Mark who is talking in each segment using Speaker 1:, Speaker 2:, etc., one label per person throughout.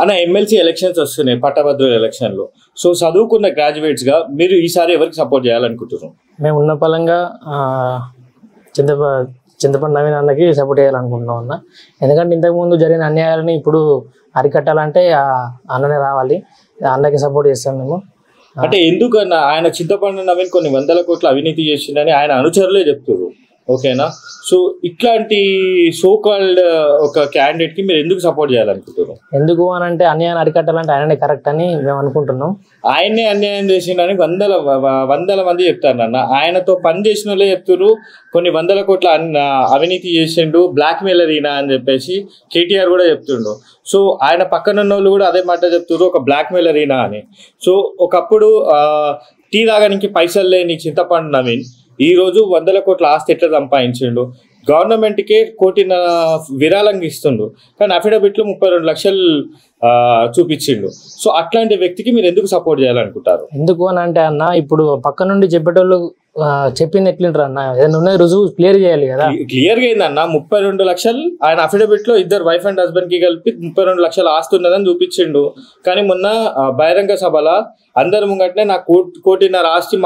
Speaker 1: అన్న MLC elections వస్తున్నాయి, పట్టభద్రుల ఎలక్షన్లో. సో చదువుకున్న గ్రాడ్యుయేట్స్గా మీరు ఈసారి ఎవరికి సపోర్ట్ చేయాలనుకుంటున్నారు?
Speaker 2: మేము ఉన్న పలంగా చింతపండు నవీన్ అన్నకి సపోర్ట్ చేయాలనుకుంటున్నాం అన్న. ఎందుకంటే ఇంతకుముందు జరిగిన అన్యాయాలని ఇప్పుడు అరికట్టాలంటే అన్ననే రావాలి, అన్నకి సపోర్ట్ చేస్తాం మేము.
Speaker 1: అంటే ఎందుకన్నా ఆయన చింతపండు నవీన్ కొన్ని వందల కోట్ల అవినీతి చేసిందని ఆయన అనుచరులే చెప్తారు, ఓకేనా? సో ఇట్లాంటి సో కాల్డ్ ఒక క్యాండిడేట్ కి మీరు ఎందుకు సపోర్ట్ చేయాలనుకుంటున్నారు?
Speaker 2: ఎందుకు అని అంటే అన్యాయాన్ని అరికట్టాలంటే ఆయననే కరెక్ట్ అని మేము అనుకుంటున్నాం.
Speaker 1: ఆయన్నే అన్యాయం చేసిండని వందల మంది చెప్తారు అన్న. ఆయనతో పని చేసిన వాళ్ళే చెప్తారు కొన్ని వందల కోట్ల అవినీతి చేసిండు, బ్లాక్ మెయిలర్ ఈయన అని చెప్పేసి కేటీఆర్ కూడా చెప్తుండు. సో ఆయన పక్కన ఉన్న వాళ్ళు కూడా అదే మాట చెప్తారు, ఒక బ్లాక్ మెయిలర్ ఈయన అని. సో ఒకప్పుడు టీ తాగడానికి పైసలు లేని చింతపండు నవీన్ ఈ రోజు వందల కోట్ల ఆస్తి ఎట్లా సంపాదించిండు, గవర్నమెంట్కే 1 కోటి విరాళంగా ఇస్తుండు, కానీ అఫిడవిట్లో 32 లక్షలు చూపించిండు. సో అట్లాంటి వ్యక్తికి మీరు ఎందుకు సపోర్ట్ చేయాలనుకుంటారు?
Speaker 2: ఎందుకు అని అంటే అన్న, ఇప్పుడు పక్క నుండి చెప్పేటోళ్ళు చెప్పింది ఎట్లుంటారు అన్న, ఏదైనా ఉన్న రుజువు క్లియర్ చేయాలి కదా.
Speaker 1: క్లియర్గా ఏందన్న, 32 లక్షలు ఆయన అఫిడవిట్ లో ఇద్దరు వైఫ్ అండ్ హస్బెండ్ కి కలిపి 32 లక్షలు ఆస్తి ఉన్నదని చూపించిండు. కానీ మొన్న బహిరంగ సభల అందరి ముంగటనే నా 1.5 కోటి ఆస్తి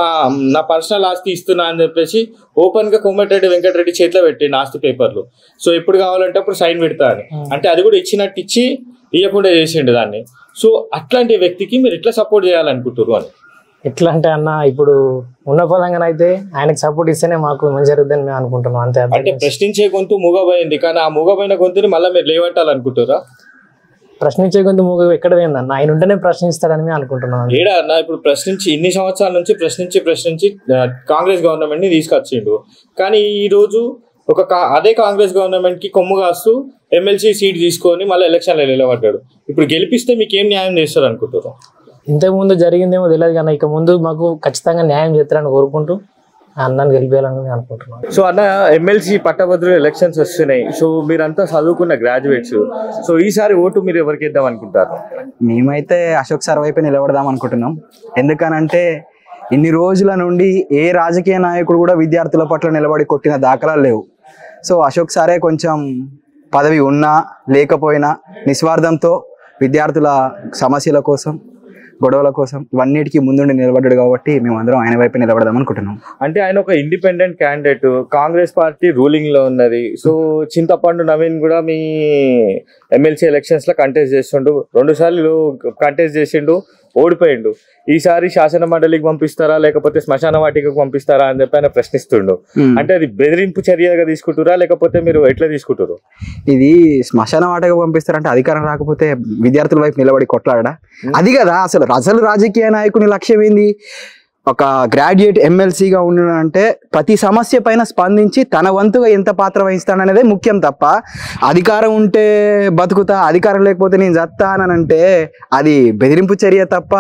Speaker 1: నా పర్సనల్ ఆస్తి ఇస్తున్నా అని చెప్పేసి ఓపెన్ గా కోమటిరెడ్డి వెంకటరెడ్డి చేతిలో పెట్టిండు ఆస్తి పేపర్లు. సో ఎప్పుడు కావాలంటే అప్పుడు సైన్ పెడతా అని, అంటే అది కూడా ఇచ్చినట్టు ఇచ్చి ఇవ్వకుండా చేసిండు దాన్ని. సో అట్లాంటి వ్యక్తికి మీరు ఎట్లా సపోర్ట్ చేయాలనుకుంటారు అని?
Speaker 2: ఎట్లా అంటే అన్న, ఇప్పుడు ఉన్న పదంగా అయితే ఆయనకు సపోర్ట్ ఇస్తేనే మాకు మంచి జరుగుతుందని మేము అనుకుంటున్నాం అంతే.
Speaker 1: అంటే ప్రశ్నించే గొంతు మూగపోయింది, కానీ ఆ మూగపోయిన గొంతుని మళ్ళీ మీరు లేవట్టాలనుకుంటారా?
Speaker 2: ప్రశ్నించే గొంతు మూగ ఎక్కడ పోయిందన్న, ఆయన ఉంటేనే ప్రశ్నిస్తాడని మేము అనుకుంటున్నాం.
Speaker 1: ఏడా అన్న, ఇప్పుడు ప్రశ్నించి ఇన్ని సంవత్సరాల నుంచి ప్రశ్నించి కాంగ్రెస్ గవర్నమెంట్ ని తీసుకొచ్చిండు, కానీ ఈ రోజు అదే కాంగ్రెస్ గవర్నమెంట్ కి కొమ్ము కాస్తూ ఎమ్మెల్సీ సీట్ తీసుకొని మళ్ళీ ఎలక్షన్లో నిలబడ్డాడు. ఇప్పుడు గెలిపిస్తే మీకు ఏం న్యాయం చేస్తారు అనుకుంటారు?
Speaker 2: ఇంతకుముందు జరిగిందేమో తెలియదు కానీ ఇక ముందు మాకు ఖచ్చితంగా న్యాయం చేస్తారని కోరుకుంటూ అన్నని గెలిపేయాలని అనుకుంటున్నాం.
Speaker 1: సో అన్న, ఎమ్మెల్సీ పట్టభద్రుల ఎలక్షన్స్ వస్తున్నాయి. సో మీరంతా చదువుకున్న గ్రాడ్యుయేట్స్. సో ఈసారి ఓటు మీరు ఎవరికి ఇద్దాం అనుకుంటారు?
Speaker 3: మేమైతే అశోక్ సార్ వైపు నిలబడదాం అనుకుంటున్నాం. ఎందుకనంటే ఇన్ని రోజుల నుండి ఏ రాజకీయ నాయకుడు కూడా విద్యార్థుల పట్ల నిలబడి కొట్టిన దాఖలాలు లేవు. సో అశోక్ సారే కొంచెం పదవి ఉన్నా లేకపోయినా నిస్వార్థంతో విద్యార్థుల సమస్యల కోసం, గొడవల కోసం ఇవన్నిటికీ ముందుండి నిలబడ్డాడు కాబట్టి మేమందరం ఆయన వైపు నిలబడదాం అనుకుంటున్నాం.
Speaker 1: అంటే ఆయన ఒక independent candidate, Congress party ruling లో ఉన్నది. సో చింతపండు నవీన్ కూడా మీ ఎమ్మెల్సీ ఎలక్షన్స్ లో కంటెస్ట్ చేస్తుండు, 2 సార్లు కంటెస్ట్ చేసిండు, ఓడిపోయిండు. ఈసారి శాసన మండలికి పంపిస్తారా లేకపోతే శ్మశాన వాటికి పంపిస్తారా అని చెప్పి ఆయన ప్రశ్నిస్తుండు. అంటే అది బెదిరింపు చర్యగా తీసుకుంటారా లేకపోతే మీరు ఎట్లా తీసుకుంటారు?
Speaker 3: ఇది శ్మశాన వాటికి పంపిస్తారంటే అధికారం రాకపోతే విద్యార్థుల వైపు నిలబడి కొట్లాడా? అది కదా అసలు రాజకీయ నాయకుని లక్ష్యం ఏంది? ఒక గ్రాడ్యుయేట్ ఎమ్మెల్సీగా ఉండడంటే ప్రతి సమస్య పైన స్పందించి తన వంతుగా ఎంత పాత్ర వహిస్తాననేదే ముఖ్యం తప్ప అధికారం ఉంటే బతుకుతా, అధికారం లేకపోతే నేను చత్తా అని అంటే అది బెదిరింపు చర్య తప్ప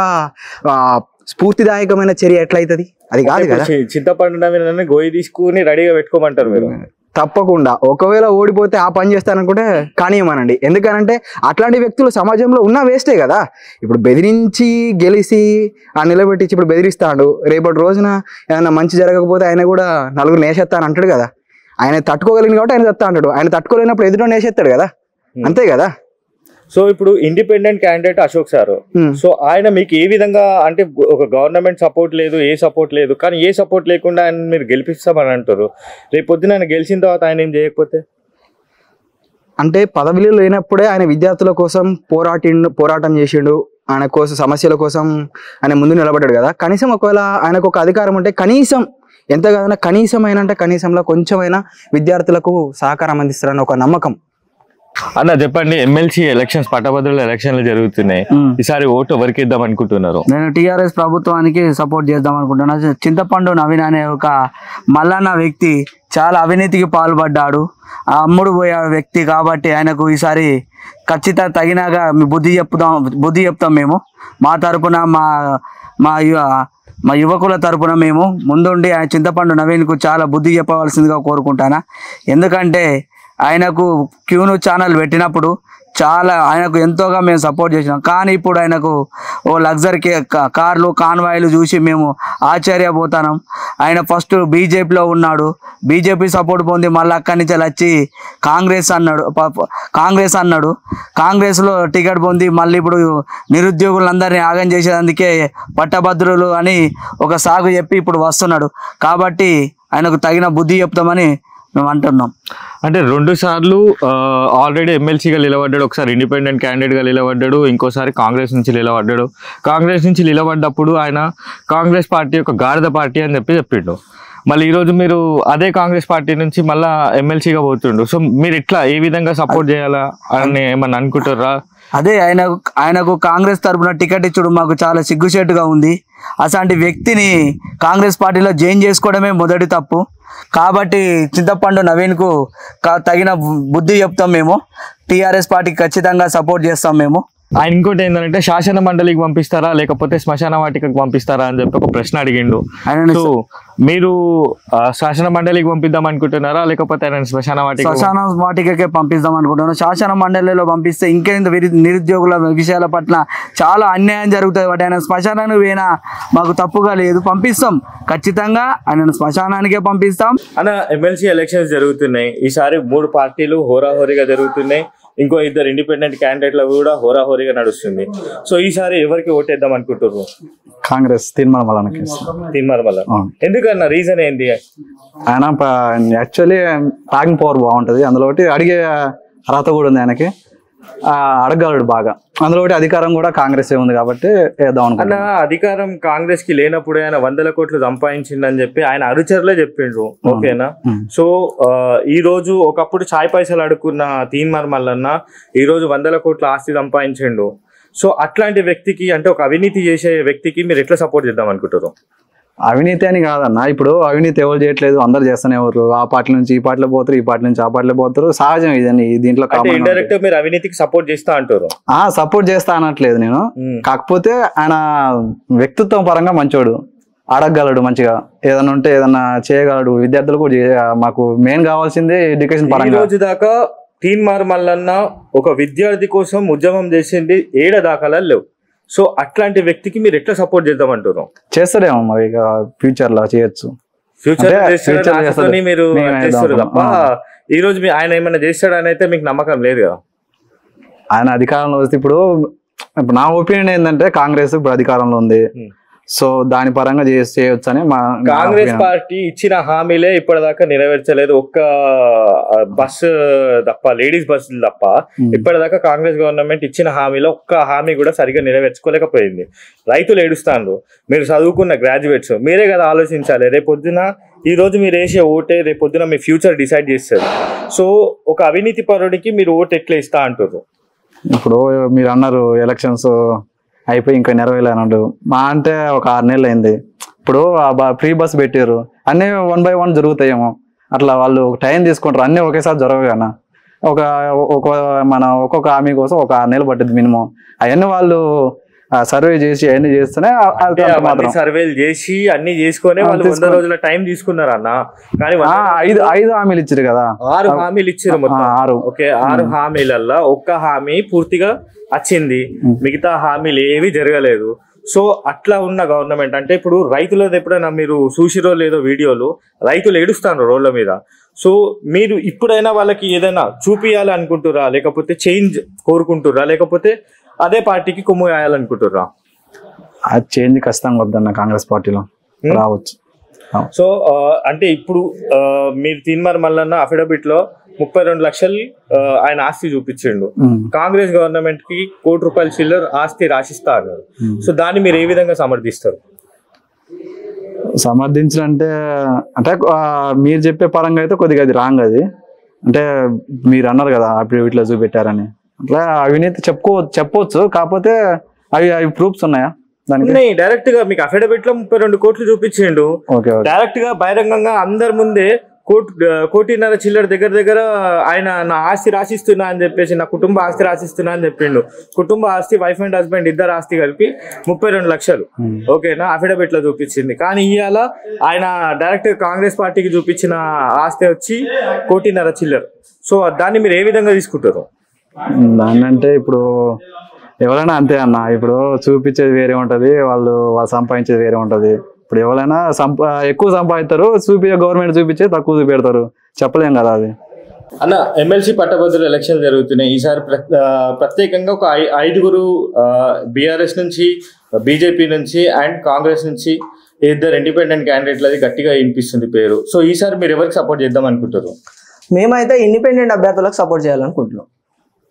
Speaker 3: స్ఫూర్తిదాయకమైన చర్య ఎట్లయితుంది? అది కాదు కదా.
Speaker 1: చింతపండు నవీన్ గోయి తీసుకుని రెడీగా పెట్టుకోమంటారు మీరు?
Speaker 3: తప్పకుండా. ఒకవేళ ఓడిపోతే ఆ పని చేస్తాననుకుంటే కానియమనండి. ఎందుకనంటే అట్లాంటి వ్యక్తులు సమాజంలో ఉన్న వేస్టే కదా. ఇప్పుడు బెదిరించి గెలిచి నిలబెట్టించి ఇప్పుడు బెదిరిస్తాడు, రేపటి రోజున ఏదైనా మంచి జరగకపోతే ఆయన కూడా నలుగురు నేసేస్తాను అంటాడు కదా. ఆయన తట్టుకోగలిగిన కాబట్టి ఆయన చెప్తా అంటాడు, ఆయన తట్టుకోలేనప్పుడు ఎదురు నేసేస్తాడు కదా, అంతే కదా.
Speaker 1: సో ఇప్పుడు independent candidate Ashok sir, so ఆయన మీకు ఏ విధంగా, అంటే ఒక గవర్నమెంట్ సపోర్ట్ లేదు, ఏ సపోర్ట్ లేదు, కానీ ఏ సపోర్ట్ లేకుండా ఆయన మీరు గెలిపిస్తామని అంటారు. రేపు పొద్దున ఆయన గెలిచిన తర్వాత ఆయన ఏం చేయకపోతే?
Speaker 3: అంటే పదవిలో లేనప్పుడే ఆయన విద్యార్థుల కోసం పోరాటం చేసిండు, ఆయన కోసం సమస్యల కోసం ఆయన ముందు నిలబడ్డాడు కదా. కనీసం ఒకవేళ ఆయనకు ఒక అధికారం ఉంటే కనీసం ఎంత కాదన్నా కనీసం అయినా కనీసంలో కొంచెమైనా విద్యార్థులకు సహకారం అందిస్తారని ఒక నమ్మకం.
Speaker 1: అన్న చెప్పండి, ఎమ్మెల్సీ ఎలక్షన్స్ పట్టభద్రుల ఎలక్షన్లు జరుగుతున్నాయి, ఈసారి ఓటు ఎవరికి ఇద్దాం అనుకుంటున్నారు?
Speaker 4: నేను టీఆర్ఎస్ ప్రభుత్వానికి సపోర్ట్ చేద్దాం అనుకుంటున్నాను. చింతపండు నవీన్ అనే ఒక మల్లన్న వ్యక్తి చాలా అవినీతికి పాల్పడ్డాడు, అమ్ముడు పోయాడు వ్యక్తి కాబట్టి ఆయనకు ఈసారి ఖచ్చితంగా తగినగా బుద్ధి చెప్తాం మేము. మా తరపున మా యువకుల తరపున మేము ముందుండి ఆయన చింతపండు నవీన్కు చాలా బుద్ధి చెప్పవలసిందిగా కోరుకుంటాను. ఎందుకంటే ఆయనకు క్యూను ఛానల్ పెట్టినప్పుడు చాలా ఆయనకు ఎంతోగా మేము సపోర్ట్ చేసినాం. కానీ ఇప్పుడు ఆయనకు ఓ లగ్జరీ కార్లు కాన్వాయ్లు చూసి మేము ఆశ్చర్యపోతున్నాం. ఆయన ఫస్ట్ బీజేపీలో ఉన్నాడు, బీజేపీ సపోర్ట్ పొంది మళ్ళీ అక్కడి నుంచి వచ్చి కాంగ్రెస్ అన్నాడు. కాంగ్రెస్లో టికెట్ పొంది మళ్ళీ ఇప్పుడు నిరుద్యోగులందరినీ ఆగం చేసేందుకే పట్టభద్రులు అని ఒక సాగు చెప్పి ఇప్పుడు వస్తున్నాడు. కాబట్టి ఆయనకు తగిన బుద్ధి చెప్తామని మేము అంటున్నాం.
Speaker 1: అంటే 2 సార్లు ఆల్రెడీ ఎమ్మెల్సీగా నిలబడ్డాడు, ఒకసారి ఇండిపెండెంట్ క్యాండిడేట్గా నిలబడ్డాడు, ఇంకోసారి కాంగ్రెస్ నుంచి నిలబడ్డాడు. కాంగ్రెస్ నుంచి నిలబడ్డప్పుడు ఆయన కాంగ్రెస్ పార్టీ ఒక గాడిద పార్టీ అని చెప్పిండు. మళ్ళీ ఈరోజు మీరు అదే కాంగ్రెస్ పార్టీ నుంచి మళ్ళీ ఎమ్మెల్సీగా పోతుండు. సో మీరు ఇట్లా ఏ విధంగా సపోర్ట్ చేయాలా అని ఏమన్నా అనుకుంటారా?
Speaker 4: అదే ఆయనకు కాంగ్రెస్ తరఫున టికెట్ ఇచ్చుడు మాకు చాలా సిగ్గుచేటుగా ఉంది. అసలు వ్యక్తిని కాంగ్రెస్ పార్టీలో జాయిన్ చేసుకోవడమే మొదటి తప్పు. కాబట్టి చింతపండు నవీన్కు తగిన బుద్ధి చెప్తాం. మేము టీఆర్ఎస్ పార్టీకి ఖచ్చితంగా సపోర్ట్ చేస్తాం మేము.
Speaker 1: ఆయన ఇంకోటి ఏంటంటే శాసన మండలికి పంపిస్తారా లేకపోతే శ్మశాన వాటికకు పంపిస్తారా అని చెప్పి ఒక ప్రశ్న అడిగిండు. సో మీరు శాసన మండలికి పంపిద్దాం అనుకుంటున్నారా లేకపోతే ఆయన శ్మశాన
Speaker 4: వాటికకే పంపిద్దాం అనుకుంటున్నాను. శాసన మండలిలో పంపిస్తే ఇంకేంత నిరుద్యోగుల విషయాల పట్ల చాలా అన్యాయం జరుగుతుంది. వాటి ఆయన శ్మశానానికి పోయినా మాకు తప్పుగా లేదు, పంపిస్తాం ఖచ్చితంగా. ఆయన శ్మశానానికే పంపిస్తాం.
Speaker 1: అన్న ఎమ్మెల్సీ ఎలక్షన్స్ జరుగుతున్నాయి, ఈసారి 3 పార్టీలు హోరాహోరీగా జరుగుతున్నాయి, ఇంకో 2 ఇండిపెండెంట్ క్యాండిడేట్ల కూడా హోరాహోరీగా నడుస్తుంది. సో ఈసారి ఎవరికి ఓటేద్దాం అనుకుంటున్నారు?
Speaker 3: కాంగ్రెస్ తీర్మానం
Speaker 1: ఎందుకన్నా రీజన్ ఏంటి?
Speaker 3: ఆయన యాక్చువల్లీ టాకింగ్ పవర్ బాగుంటుంది, అందులో అడిగే అర్హత కూడా ఉంది ఆయనకి, అడగలడు బాగా. అందులో అధికారం కూడా కాంగ్రెస్ ఉంది కాబట్టి వేద్దాం అనుకున్నా.
Speaker 1: అధికారం కాంగ్రెస్ కి లేనప్పుడు ఆయన 100 కోట్లు సంపాదించిందని చెప్పి ఆయన అనుచరులే చెప్పిండ్రు. ఓకేనా? సో ఈ రోజు ఒకప్పుడు చాయ్ పైసలు అడుక్కున్న తీన్మార్ మల్లన్న ఈ రోజు 100 కోట్ల ఆస్తి సంపాదించిండు. సో అట్లాంటి వ్యక్తికి, అంటే ఒక అవినీతి చేసే వ్యక్తికి మీరు ఎట్లా సపోర్ట్ చేద్దాం అనుకుంటారు?
Speaker 3: అవినీతి అని కాదన్న, ఇప్పుడు అవినీతి ఎవరు చేయట్లేదు, అందరు చేస్తూనే ఎవరు ఆ పార్టీ నుంచి ఈ పార్టీలో పోతారు, ఈ పార్టీ నుంచి ఆ పార్టీలో పోతారు, సహజం ఇదని. దీంట్లో
Speaker 1: ఇండైరెక్ట్ మీరు అవినీతికి సపోర్ట్ చేస్తా అంటారు?
Speaker 3: సపోర్ట్ చేస్తా అనట్లేదు నేను, కాకపోతే ఆయన వ్యక్తిత్వం పరంగా మంచోడు, అడగగలడు, మంచిగా ఏదైనా ఉంటే ఏదన్నా చేయగలడు. విద్యార్థులు కూడా మాకు మెయిన్ కావాల్సిందే ఎడ్యుకేషన్ పరంగా.
Speaker 1: రోజు దాకా తీన్మార్ మల్లన్న ఒక విద్యార్థి కోసం ఉద్యమం చేసింది 7 దాఖలాలు లేవు. సో అట్లాంటి వ్యక్తికి మీరు ఎట్లా సపోర్ట్ చేద్దాం అంటారు?
Speaker 3: చేస్తారేమో మరి ఇక ఫ్యూచర్ లో చేయొచ్చు.
Speaker 1: ఫ్యూచర్ మీరు చేస్తారు తప్ప ఈ రోజు ఆయన ఏమైనా చేస్తాడని అయితే మీకు నమ్మకం లేదు కదా?
Speaker 3: ఆయన అధికారంలో వస్తే ఇప్పుడు నా ఒపీనియన్ ఏంటంటే కాంగ్రెస్ ఇప్పుడు అధికారంలో ఉంది, సో దాని పరంగా చేయొచ్చు అని
Speaker 1: కాంగ్రెస్ పార్టీ ఇచ్చిన హామీలే ఇప్పటిదాకా నెరవేర్చలేదు. ఒక్క బస్సు తప్ప, లేడీస్ బస్సులు తప్ప ఇప్పటిదాకా కాంగ్రెస్ గవర్నమెంట్ ఇచ్చిన హామీలో ఒక్క హామీ కూడా సరిగ్గా నెరవేర్చుకోలేకపోయింది. రైతులు ఏడుస్తాండ్రు, మీరు చదువుకున్న గ్రాడ్యుయేట్స్, మీరే కదా ఆలోచించాలి. రేపొద్దున ఈ రోజు మీరు వేసే ఓటే రేపొద్దున మీ ఫ్యూచర్ డిసైడ్ చేస్తారు. సో ఒక అవినీతి పరుడికి మీరు ఓటు ఎట్లా ఇస్తా అంటారు?
Speaker 3: ఇప్పుడు మీరు అన్నారు ఎలక్షన్స్ అయిపోయి ఇంకా నెరవేరలేనండు, మా అంటే ఒక 6 నెలలు అయింది. ఇప్పుడు ఫ్రీ బస్ పెట్టారు, అన్నీ 1 by 1 జరుగుతాయేమో, అట్లా వాళ్ళు టైం తీసుకుంటారు, అన్నీ ఒకేసారి జరగగానా. ఒక్కొక్క హామీ కోసం ఒక 6 నెలలు పట్టింది మినిమం. అవన్నీ వాళ్ళు సర్వే చేసి అవన్నీ చేస్తేనే
Speaker 1: సర్వేలు చేసి అన్ని చేసుకునే వాళ్ళు 100 రోజుల టైం తీసుకున్నారు అన్న. కానీ
Speaker 3: 5 హామీలు ఇచ్చారు కదా,
Speaker 1: 6 హామీలు ఇచ్చారు మొత్తం. 6 ఓకే, 6 హామీలల్లో ఒక్క హామీ పూర్తిగా వచ్చింది, మిగతా హామీలు ఏవి జరగలేదు. సో అట్లా ఉన్న గవర్నమెంట్ అంటే ఇప్పుడు రైతులది ఎప్పుడైనా మీరు చూసిరో లేదో వీడియోలు, రైతులు ఏడుస్తాను రోడ్ల మీద. సో మీరు ఇప్పుడైనా వాళ్ళకి ఏదైనా చూపియాలి అనుకుంటురా, లేకపోతే చేంజ్ కోరుకుంటురా, లేకపోతే అదే పార్టీకి కొమ్ము వేయాలనుకుంటురా?
Speaker 3: అది చేంజ్ ఖచ్చితంగా వద్దన్న, కాంగ్రెస్ పార్టీలో రావచ్చు.
Speaker 1: సో అంటే ఇప్పుడు మీరు తీన్మార్ మల్లన్న అఫిడవిట్ లో 32 లక్షలు ఆయన ఆస్తి చూపించిండు, కాంగ్రెస్ గవర్నమెంట్ కి ₹1 కోటి చిల్లర ఆస్తి రాసిస్తా అన్నారు. సో దాన్ని మీరు ఏ విధంగా సమర్థిస్తారు?
Speaker 3: సమర్థించాలంటే అంటే మీరు చెప్పే పరంగా అయితే కొద్దిగా అది రాంగ్. అది అంటే మీరు అన్నారు కదా అప్పుడు ఇట్లా చూపెట్టారని, అట్లా అవినీతి చెప్పవచ్చు, కాకపోతే అవి ప్రూఫ్స్ ఉన్నాయా దానికి?
Speaker 1: డైరెక్ట్ గా మీకు అఫిడవిట్ లో 32 కోట్లు చూపించిండు, డైరెక్ట్ గా బహిరంగంగా అందరి ముందే ₹1.5 కోటి చిల్లర దగ్గర ఆయన నా ఆస్తి రాసిస్తున్నా అని చెప్పేసి, నా కుటుంబ ఆస్తి రాసిస్తున్నా అని చెప్పిండు. కుటుంబ ఆస్తి, వైఫ్ అండ్ హస్బెండ్ ఇద్దరు ఆస్తి కలిపి 32 లక్షలు ఓకేనా అఫిడవిట్ లో చూపించింది. కానీ ఇవాళ ఆయన డైరెక్ట్ కాంగ్రెస్ పార్టీకి చూపించిన ఆస్తి వచ్చి ₹1.5 కోటి చిల్లర. సో దాన్ని మీరు ఏ విధంగా తీసుకుంటారు?
Speaker 5: దాన్ని అంటే ఇప్పుడు ఎవరైనా అంతే అన్న, ఇప్పుడు చూపించేది వేరే ఉంటది, వాళ్ళు సంపాదించేది వేరే ఉంటది. ఇప్పుడు ఎవరైనా ఎక్కువ సంపాదిస్తారు, గవర్నమెంట్ చూపించే తక్కువ చూపెడతారు, చెప్పలేం కదా అది.
Speaker 1: అన్న, ఎమ్మెల్సీ పట్టభద్రుల ఎలక్షన్ జరుగుతున్నాయి. ఈసారి ప్రత్యేకంగా ఒక 5 బీఆర్ఎస్ నుంచి, బీజేపీ నుంచి అండ్ కాంగ్రెస్ నుంచి 2 ఇండిపెండెంట్ క్యాండిడేట్లది గట్టిగా వినిపిస్తుంది పేరు. సో ఈసారి మీరు ఎవరికి సపోర్ట్ చేద్దాం అనుకుంటారు?
Speaker 6: మేమైతే ఇండిపెండెంట్ అభ్యర్థులకు సపోర్ట్ చేయాలనుకుంటున్నాం.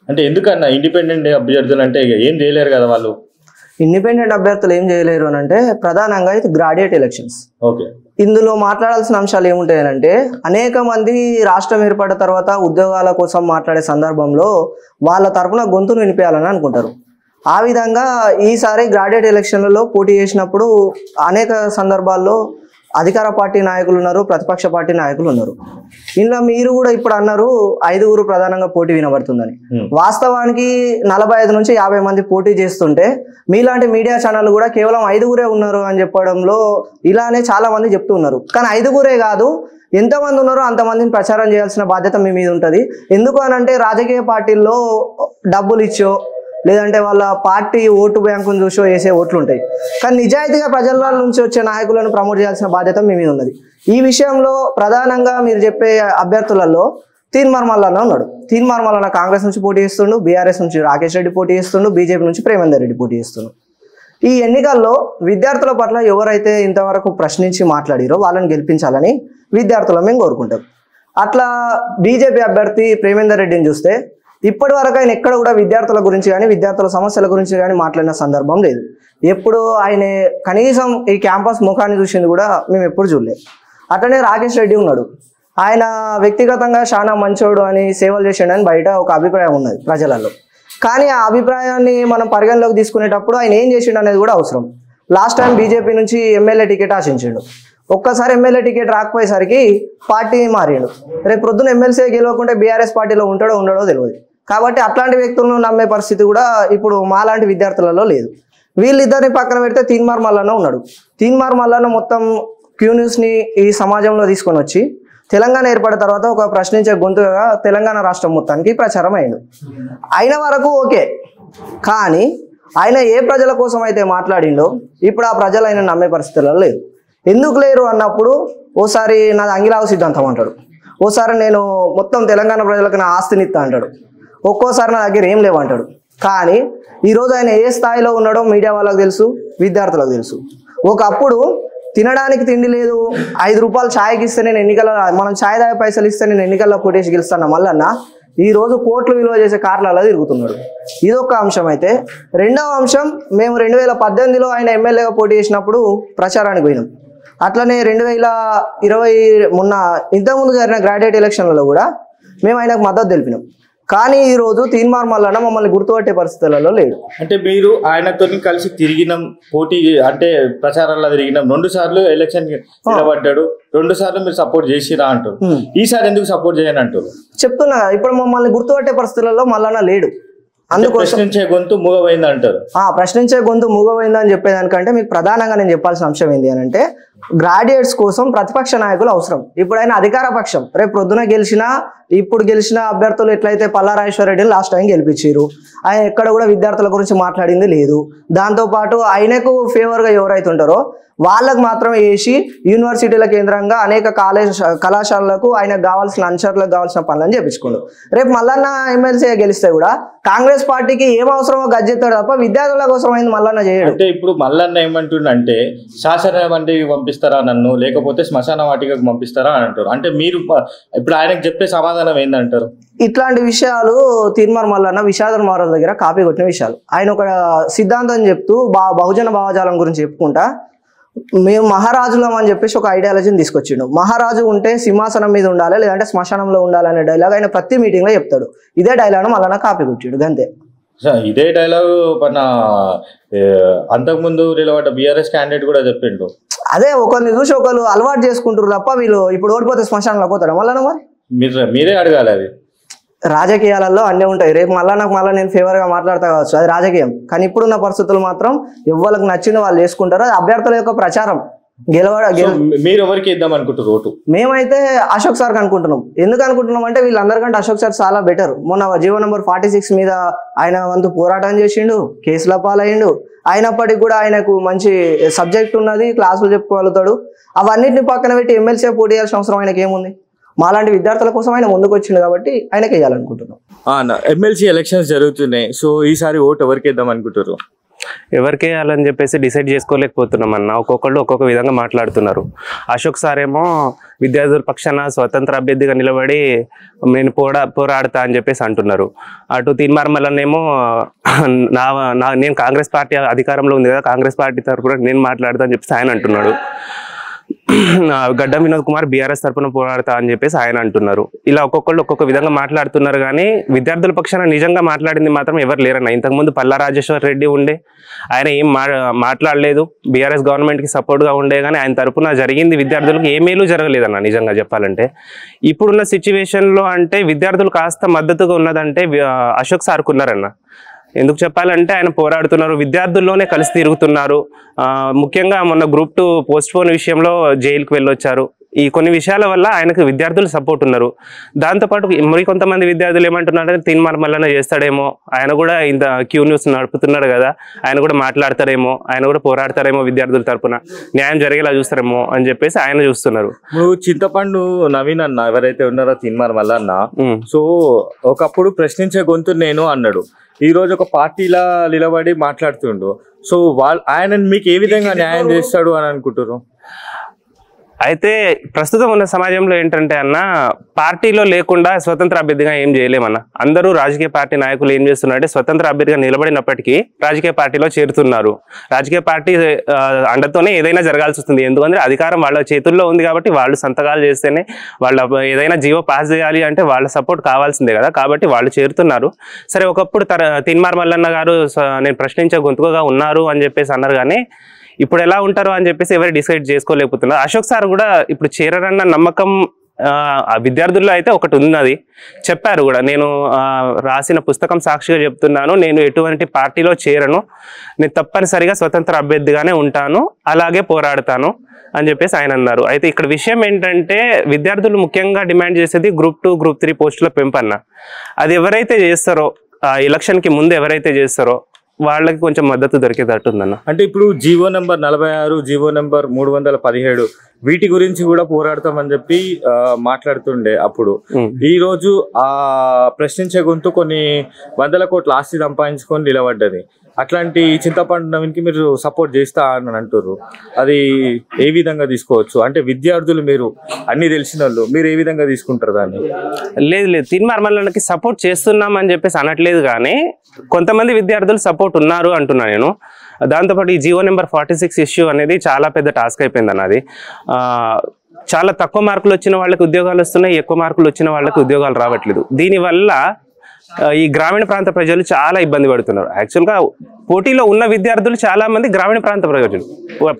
Speaker 1: అంటే ఎందుకన్నా ఇండిపెండెంట్ అభ్యర్థులు అంటే ఏం చేయలేరు కదా వాళ్ళు?
Speaker 6: ఇండిపెండెంట్ అభ్యర్థులు ఏం చేయలేరు అని అంటే ప్రధానంగా ఇది గ్రాడ్యుయేట్ ఎలక్షన్స్.
Speaker 1: ఓకే,
Speaker 6: ఇందులో మాట్లాడాల్సిన అంశాలు ఏముంటాయనంటే అనేక మంది రాష్ట్రం ఏర్పడిన తర్వాత ఉద్యోగాల కోసం మాట్లాడే సందర్భంలో వాళ్ళ తరపున గొంతును వినిపించాలని అనుకుంటారు. ఆ విధంగా ఈసారి గ్రాడ్యుయేట్ ఎలక్షన్లలో పోటీ చేసినప్పుడు అనేక సందర్భాల్లో అధికార పార్టీ నాయకులు ఉన్నారు, ప్రతిపక్ష పార్టీ నాయకులు ఉన్నారు. ఇందులో మీరు కూడా ఇప్పుడు అన్నారు 5 ప్రధానంగా పోటీ వినబడుతుందని. వాస్తవానికి 45 నుంచి 50 మంది పోటీ చేస్తుంటే మీలాంటి మీడియా ఛానల్ కూడా కేవలం 5 ఉన్నారు అని చెప్పడంలో ఇలానే చాలా మంది చెప్తూ ఉన్నారు. కానీ 5 కాదు, ఎంతమంది ఉన్నారో అంతమందిని ప్రచారం చేయాల్సిన బాధ్యత మీ మీద ఉంటుంది. ఎందుకు అనంటే రాజకీయ పార్టీల్లో డబ్బులు ఇచ్చో లేదంటే వాళ్ళ పార్టీ ఓటు బ్యాంకును చూసో వేసే ఓట్లు ఉంటాయి. కానీ నిజాయితీగా ప్రజల నుంచి వచ్చే నాయకులను ప్రమోట్ చేయాల్సిన బాధ్యత మీ మీద ఉన్నది. ఈ విషయంలో ప్రధానంగా మీరు చెప్పే అభ్యర్థులలో తీన్మార్ మల్లన్న ఉన్నాడు. తీన్మార్ మల్లన్న కాంగ్రెస్ నుంచి పోటీ చేస్తుండు, బీఆర్ఎస్ నుంచి రాకేష్ రెడ్డి పోటీ చేస్తుండు, బీజేపీ నుంచి ప్రేమేందర్ రెడ్డి పోటీ చేస్తుండు. ఈ ఎన్నికల్లో విద్యార్థుల పట్ల ఎవరైతే ఇంతవరకు ప్రశ్నించి మాట్లాడిరో వాళ్ళని గెలిపించాలని విద్యార్థులు మేము కోరుకుంటాం. అట్లా బీజేపీ అభ్యర్థి ప్రేమేందర్ రెడ్డిని చూస్తే ఇప్పటి వరకు ఆయన ఎక్కడ కూడా విద్యార్థుల గురించి కానీ విద్యార్థుల సమస్యల గురించి కానీ మాట్లాడిన సందర్భం లేదు. ఎప్పుడు ఆయన కనీసం ఈ క్యాంపస్ ముఖాన్ని చూసింది కూడా మేము ఎప్పుడు చూడలేదు. అట్లనే రాకేష్ రెడ్డి ఉన్నాడు. ఆయన వ్యక్తిగతంగా చాలా మంచోడు అని సేవలు చేసాడని బయట ఒక అభిప్రాయం ఉన్నది ప్రజలలో. కానీ ఆ అభిప్రాయాన్ని మనం పరిగణలోకి తీసుకునేటప్పుడు ఆయన ఏం చేసిండు అనేది కూడా అవసరం. లాస్ట్ టైం బీజేపీ నుంచి ఎమ్మెల్యే టికెట్ ఆశించిండు. ఒక్కసారి ఎమ్మెల్యే టికెట్ రాకపోయేసరికి పార్టీ మారిండు. రేపు ప్రొద్దున ఎమ్మెల్సీ గెలవకుంటే బీఆర్ఎస్ పార్టీలో ఉండడో తెలియదు. కాబట్టి అట్లాంటి వ్యక్తులను నమ్మే పరిస్థితి కూడా ఇప్పుడు మాలాంటి విద్యార్థులలో లేదు. వీళ్ళిద్దరిని పక్కన పెడితే తీన్మార్ మల్లన్న ఉన్నాడు. తీన్మార్ మల్లన్న మొత్తం క్యూ న్యూస్ని ఈ సమాజంలో తీసుకొని వచ్చి తెలంగాణ ఏర్పడిన తర్వాత ఒక ప్రశ్నించే గొంతుగా తెలంగాణ రాష్ట్రం మొత్తానికి ప్రచారం అయ్యాడు. అయిన వరకు ఓకే, కానీ ఆయన ఏ ప్రజల కోసం అయితే మాట్లాడిండో ఇప్పుడు ఆ ప్రజలు ఆయన నమ్మే పరిస్థితులలో లేరు. ఎందుకు లేరు అన్నప్పుడు ఓసారి నాది అంగిలావు సిద్ధాంతం అంటాడు, ఓసారి నేను మొత్తం తెలంగాణ ప్రజలకు నా ఆస్తిని ఇస్తా అంటాడు, ఒక్కోసారి నా దగ్గర ఏం లేవంటాడు. కానీ ఈరోజు ఆయన ఏ స్థాయిలో ఉన్నాడో మీడియా వాళ్ళకి తెలుసు, విద్యార్థులకు తెలుసు. ఒకప్పుడు తినడానికి తిండి లేదు, 5 రూపాయలు ఛాయ్కి ఇస్తే నేను మనం ఛాయ్ దాయ పైసలు ఇస్తే నేను ఎన్నికల్లో కొట్టేసి గెలుస్తాను మల్లన్న ఈరోజు కోట్లు విలువ చేసే కార్లలో తిరుగుతున్నాడు. ఇదొక అంశం. అయితే రెండవ అంశం, మేము 2018లో ఆయన ఎమ్మెల్యేగా పోటీ చేసినప్పుడు ప్రచారానికి పోయినాం. అట్లనే 2020 మొన్న ఇంతకుముందు జరిగిన గ్రాడ్యుయేట్ ఎలక్షన్లలో కూడా మేము ఆయనకు మద్దతు తెలిపినాం. కానీ ఈరోజు తీన్మార్ మల్లన్న మమ్మల్ని గుర్తుపట్టే పరిస్థితులలో లేడు.
Speaker 1: అంటే మీరు ఆయనతో కలిసి తిరిగినాం, పోటీ అంటే ప్రచారాల్లో తిరిగినాం, 2 సార్లు ఎలక్షన్ నిలబడ్డాడు, 2 సార్లు మీరు సపోర్ట్ చేసిరా అంటారు. ఈసారి ఎందుకు సపోర్ట్ చేయని అంటారు?
Speaker 6: చెప్తున్నా, ఇప్పుడు మమ్మల్ని గుర్తుపట్టే పరిస్థితులలో మల్లన్న లేడు. అందుకోసం
Speaker 1: ప్రశ్నించే గొంతు మూగపోయింది అంటారు.
Speaker 6: ప్రశ్నించే గొంతు మూగపోయింది అని చెప్పేదానికంటే మీకు ప్రధానంగా నేను చెప్పాల్సిన అంశం ఏంటి అని అంటే గ్రాడ్యుయేట్స్ కోసం ప్రతిపక్ష నాయకులు అవసరం. ఇప్పుడైనా అధికార పక్షం రేపు ప్రొద్దున ఇప్పుడు గెలిచిన అభ్యర్థులు ఎట్లయితే పల్లారాజేశ్వర రెడ్డిని లాస్ట్ టైం గెలిపించారు, ఆయన ఎక్కడ కూడా విద్యార్థుల గురించి మాట్లాడింది లేదు. దాంతోపాటు ఆయనకు ఫేవర్గా ఎవరైతే ఉంటారో వాళ్ళకు మాత్రమే వేసి యూనివర్సిటీల కేంద్రంగా అనేక కళాశాలలకు ఆయనకు కావాల్సిన అనుచరులకు కావాల్సిన పనులను చేపించుకోండు. రేపు మల్లన్న ఎమ్మెల్సీ గెలిస్తే కూడా కాంగ్రెస్ పార్టీకి ఏం అవసరమో గజ్జెత్తాడు తప్ప విద్యార్థుల కోసం అయింది మల్లన్న చేయడు.
Speaker 1: అంటే ఇప్పుడు మల్లన్న ఏమంటుండంటే శాసన మండలికి పంపిస్తారా నన్ను, లేకపోతే శ్మశాన వాటికకు పంపిస్తారా అని అంటారు. అంటే మీరు ఇప్పుడు ఆయనకు చెప్పే సమాధానం ఏందంటారు?
Speaker 6: ఇట్లాంటి విషయాలు తీన్మార్ మల్లన్న విషాదర్ మహారాజ్ దగ్గర కాపీ కొట్టిన విషయాలు. ఆయన ఒక సిద్ధాంతం చెప్తూ బహుజన భావజాలం గురించి చెప్పుకుంటా మేము మహారాజులం అని చెప్పేసి ఒక ఐడియాలజీని తీసుకొచ్చిండు. మహారాజు ఉంటే సింహాసనం మీద ఉండాలి, లేదంటే శ్మశానంలో ఉండాలి అనే డైలాగ్ ఆయన ప్రతి మీటింగ్లో చెప్తాడు. ఇదే డైలాగ్ మల్లన్న కాపీ కొట్టిండు అంతే.
Speaker 1: ఇదే డైలాగ్ మన అంతకుముందు నిలబడ్డ బీఆర్ఎస్ క్యాండిడేట్ కూడా చెప్పిండు.
Speaker 6: అదే ఒకరిని చూసి ఒకరు అలవాటు చేసుకుంటారు తప్ప వీళ్ళు ఇప్పుడు ఓడిపోతే శ్మశానంలో పోతాడు మల్లన్న. మరి
Speaker 1: మీరే అడగాలి. అది
Speaker 6: రాజకీయాలలో అన్నీ ఉంటాయి. రేపు మళ్ళీ నేను ఫేవర్గా మాట్లాడతా కావచ్చు, అది రాజకీయం. కానీ ఇప్పుడున్న పరిస్థితులు మాత్రం ఎవరికి నచ్చింది వాళ్ళు చేసుకుంటారు. అది అభ్యర్థుల యొక్క ప్రచారం.
Speaker 1: మీరు ఎవరికి ఇద్దాం అనుకుంటారు ఓటు?
Speaker 6: మేమైతే అశోక్ సార్కి అనుకుంటున్నాం. ఎందుకు అనుకుంటున్నాం అంటే వీళ్ళందరికంటే అశోక్ సార్ చాలా బెటర్. మొన్న జీవో నెంబర్ 46 మీద ఆయన వంతు పోరాటం చేసిండు, కేసుల పాలయ్యిండు. అయినప్పటికీ కూడా ఆయనకు మంచి సబ్జెక్ట్ ఉన్నది, క్లాసులు చెప్పుకోగలుగుతాడు. అవన్నిటిని పక్కన పెట్టి ఎమ్మెల్సీ పోటీ చేయాల్సిన అవసరం ఆయనకి ఏముంది? మాలాంటి విద్యార్థుల కోసం ఆయన ముందుకు వచ్చిండు కాబట్టి ఆయనకి వేయాలనుకుంటున్నాం.
Speaker 1: ఎమ్మెల్సీ ఎలక్షన్స్ జరుగుతున్నాయి, సో ఈసారి ఓటు ఎవరికి ఇద్దాం అనుకుంటారు?
Speaker 7: ఎవరికి వేయాలని చెప్పేసి డిసైడ్ చేసుకోలేకపోతున్నాం అన్న. ఒక్కొక్కళ్ళు ఒక్కొక్క విధంగా మాట్లాడుతున్నారు. అశోక్ సార్ ఏమో విద్యార్థుల పక్షాన స్వతంత్ర అభ్యర్థిగా నిలబడి నేను పోరాడతా అని చెప్పేసి అంటున్నారు. అటు తీన్మార్మలనేమో నేను కాంగ్రెస్ పార్టీ అధికారంలో ఉంది కదా, కాంగ్రెస్ పార్టీ తరఫున నేను మాట్లాడతా అని చెప్పేసి ఆయన అంటున్నాడు. గడ్డం వినోద్ కుమార్ బీఆర్ఎస్ తరఫున పోరాడతా అని చెప్పేసి ఆయన అంటున్నారు. ఇలా ఒక్కొక్కళ్ళు ఒక్కొక్క విధంగా మాట్లాడుతున్నారు. కానీ విద్యార్థుల పక్షాన నిజంగా మాట్లాడింది మాత్రం ఎవరు లేరన్న. ఇంతకుముందు పల్లా రాజేశ్వర్ రెడ్డి ఉండే, ఆయన ఏం మాట్లాడలేదు. బీఆర్ఎస్ గవర్నమెంట్కి సపోర్ట్గా ఉండే, కానీ ఆయన తరఫున జరిగింది విద్యార్థులకు ఏ మేలు జరగలేదన్న నిజంగా చెప్పాలంటే. ఇప్పుడున్న సిచ్యువేషన్లో అంటే విద్యార్థులు కాస్త మద్దతుగా ఉన్నదంటే అశోక్ సార్కు ఉన్నారన్న. ఎందుకు చెప్పాలంటే ఆయన పోరాడుతున్నారు, విద్యార్థుల్లోనే కలిసి తిరుగుతున్నారు. ముఖ్యంగా మొన్న గ్రూప్ 2 పోస్ట్ పోన్ విషయంలో జైలుకి వెళ్ళొచ్చారు. ఈ కొన్ని విషయాల వల్ల ఆయనకు విద్యార్థులు సపోర్ట్ ఉన్నారు. దాంతోపాటు మరి కొంతమంది విద్యార్థులు ఏమంటున్నారంటే తీన్మార్మల్లనే చేస్తాడేమో, ఆయన కూడా ఇంత క్యూ న్యూస్ నడుపుతున్నాడు కదా, ఆయన కూడా మాట్లాడతారేమో, ఆయన కూడా పోరాడతారేమో, విద్యార్థుల తరపున న్యాయం జరిగేలా చూస్తారేమో అని చెప్పేసి ఆయన చూస్తున్నారు.
Speaker 1: నువ్వు చింతపండు నవీన్ అన్న ఎవరైతే ఉన్నారో తీన్మార్మల్ల అన్న, సో ఒకప్పుడు ప్రశ్నించే గొంతు నేను అన్నాడు. ఈ రోజు ఒక పార్టీలా నిలబడి మాట్లాడుతుండు. సో ఆయన మీకు ఏ విధంగా న్యాయం చేస్తాడు అని అనుకుంటారు?
Speaker 7: అయితే ప్రస్తుతం ఉన్న సమాజంలో ఏంటంటే అన్న, పార్టీలో లేకుండా స్వతంత్ర అభ్యర్థిగా ఏం చేయలేమన్న. అందరూ రాజకీయ పార్టీ నాయకులు ఏం చేస్తున్నారంటే స్వతంత్ర అభ్యర్థిగా నిలబడినప్పటికీ రాజకీయ పార్టీలో చేరుతున్నారు. రాజకీయ పార్టీ అండతోనే ఏదైనా జరగాల్సి వస్తుంది. ఎందుకంటే అధికారం వాళ్ళ చేతుల్లో ఉంది కాబట్టి వాళ్ళు సంతకాలు చేస్తేనే, వాళ్ళ ఏదైనా జీవో పాస్ చేయాలి అంటే వాళ్ళ సపోర్ట్ కావాల్సిందే కదా, కాబట్టి వాళ్ళు చేరుతున్నారు. సరే, ఒకప్పుడు తీన్మార్మల్లన్న గారు నేను ప్రశ్నించే గొంతుకగా ఉన్నారు అని చెప్పేసి అన్నారు. కానీ ఇప్పుడు ఎలా ఉంటారో అని చెప్పేసి ఎవరు డిసైడ్ చేసుకోలేకపోతున్నారు. అశోక్ సార్ కూడా ఇప్పుడు చేరరన్న నమ్మకం విద్యార్థుల్లో అయితే ఒకటి ఉన్నది. చెప్పారు కూడా, నేను రాసిన పుస్తకం సాక్షిగా చెప్తున్నాను, నేను ఎటువంటి పార్టీలో చేరను, నేను తప్పనిసరిగా స్వతంత్ర అభ్యర్థిగానే ఉంటాను, అలాగే పోరాడతాను అని చెప్పేసి ఆయన అన్నారు. అయితే ఇక్కడ విషయం ఏంటంటే విద్యార్థులు ముఖ్యంగా డిమాండ్ చేసేది గ్రూప్ 2, గ్రూప్ 3 పోస్టుల పెంపన్న. అది ఎవరైతే చేస్తారో, ఎలక్షన్కి ముందు ఎవరైతే చేస్తారో వాళ్ళకి కొంచెం మద్దతు దొరికేటట్టుందన్న.
Speaker 1: అంటే ఇప్పుడు జీవో నెంబర్ 46, జీవో నెంబర్ 317 వీటి గురించి కూడా పోరాడతామని చెప్పి మాట్లాడుతుండే అప్పుడు. ఈ రోజు ప్రశ్నించే గొంతు కొన్ని వందల కోట్ల ఆస్తి సంపాదించుకొని నిలబడ్డది. అట్లాంటి చింతపండు నవీన్కి మీరు సపోర్ట్ చేస్తా అని అంటారు. అది ఏ విధంగా తీసుకోవచ్చు? అంటే విద్యార్థులు మీరు అన్ని తెలిసిన వాళ్ళు, మీరు ఏ విధంగా తీసుకుంటారు దాన్ని?
Speaker 7: లేదు, తీన్మార్మల్లకి సపోర్ట్ చేస్తున్నామని చెప్పేసి అనట్లేదు, కానీ కొంతమంది విద్యార్థులు సపోర్ట్ ఉన్నారు అంటున్నా నేను. దాంతోపాటు ఈ జీవో నెంబర్ 46 ఇష్యూ అనేది చాలా పెద్ద టాస్క్ అయిపోయింది అన్నది. చాలా తక్కువ మార్కులు వచ్చిన వాళ్ళకి ఉద్యోగాలు వస్తున్నాయి, ఎక్కువ మార్కులు వచ్చిన వాళ్ళకి ఉద్యోగాలు రావట్లేదు. దీనివల్ల ఈ గ్రామీణ ప్రాంత ప్రజలు చాలా ఇబ్బంది పడుతున్నారు. యాక్చువల్గా పోటీలో ఉన్న విద్యార్థులు చాలా మంది గ్రామీణ ప్రాంత ప్రజలు,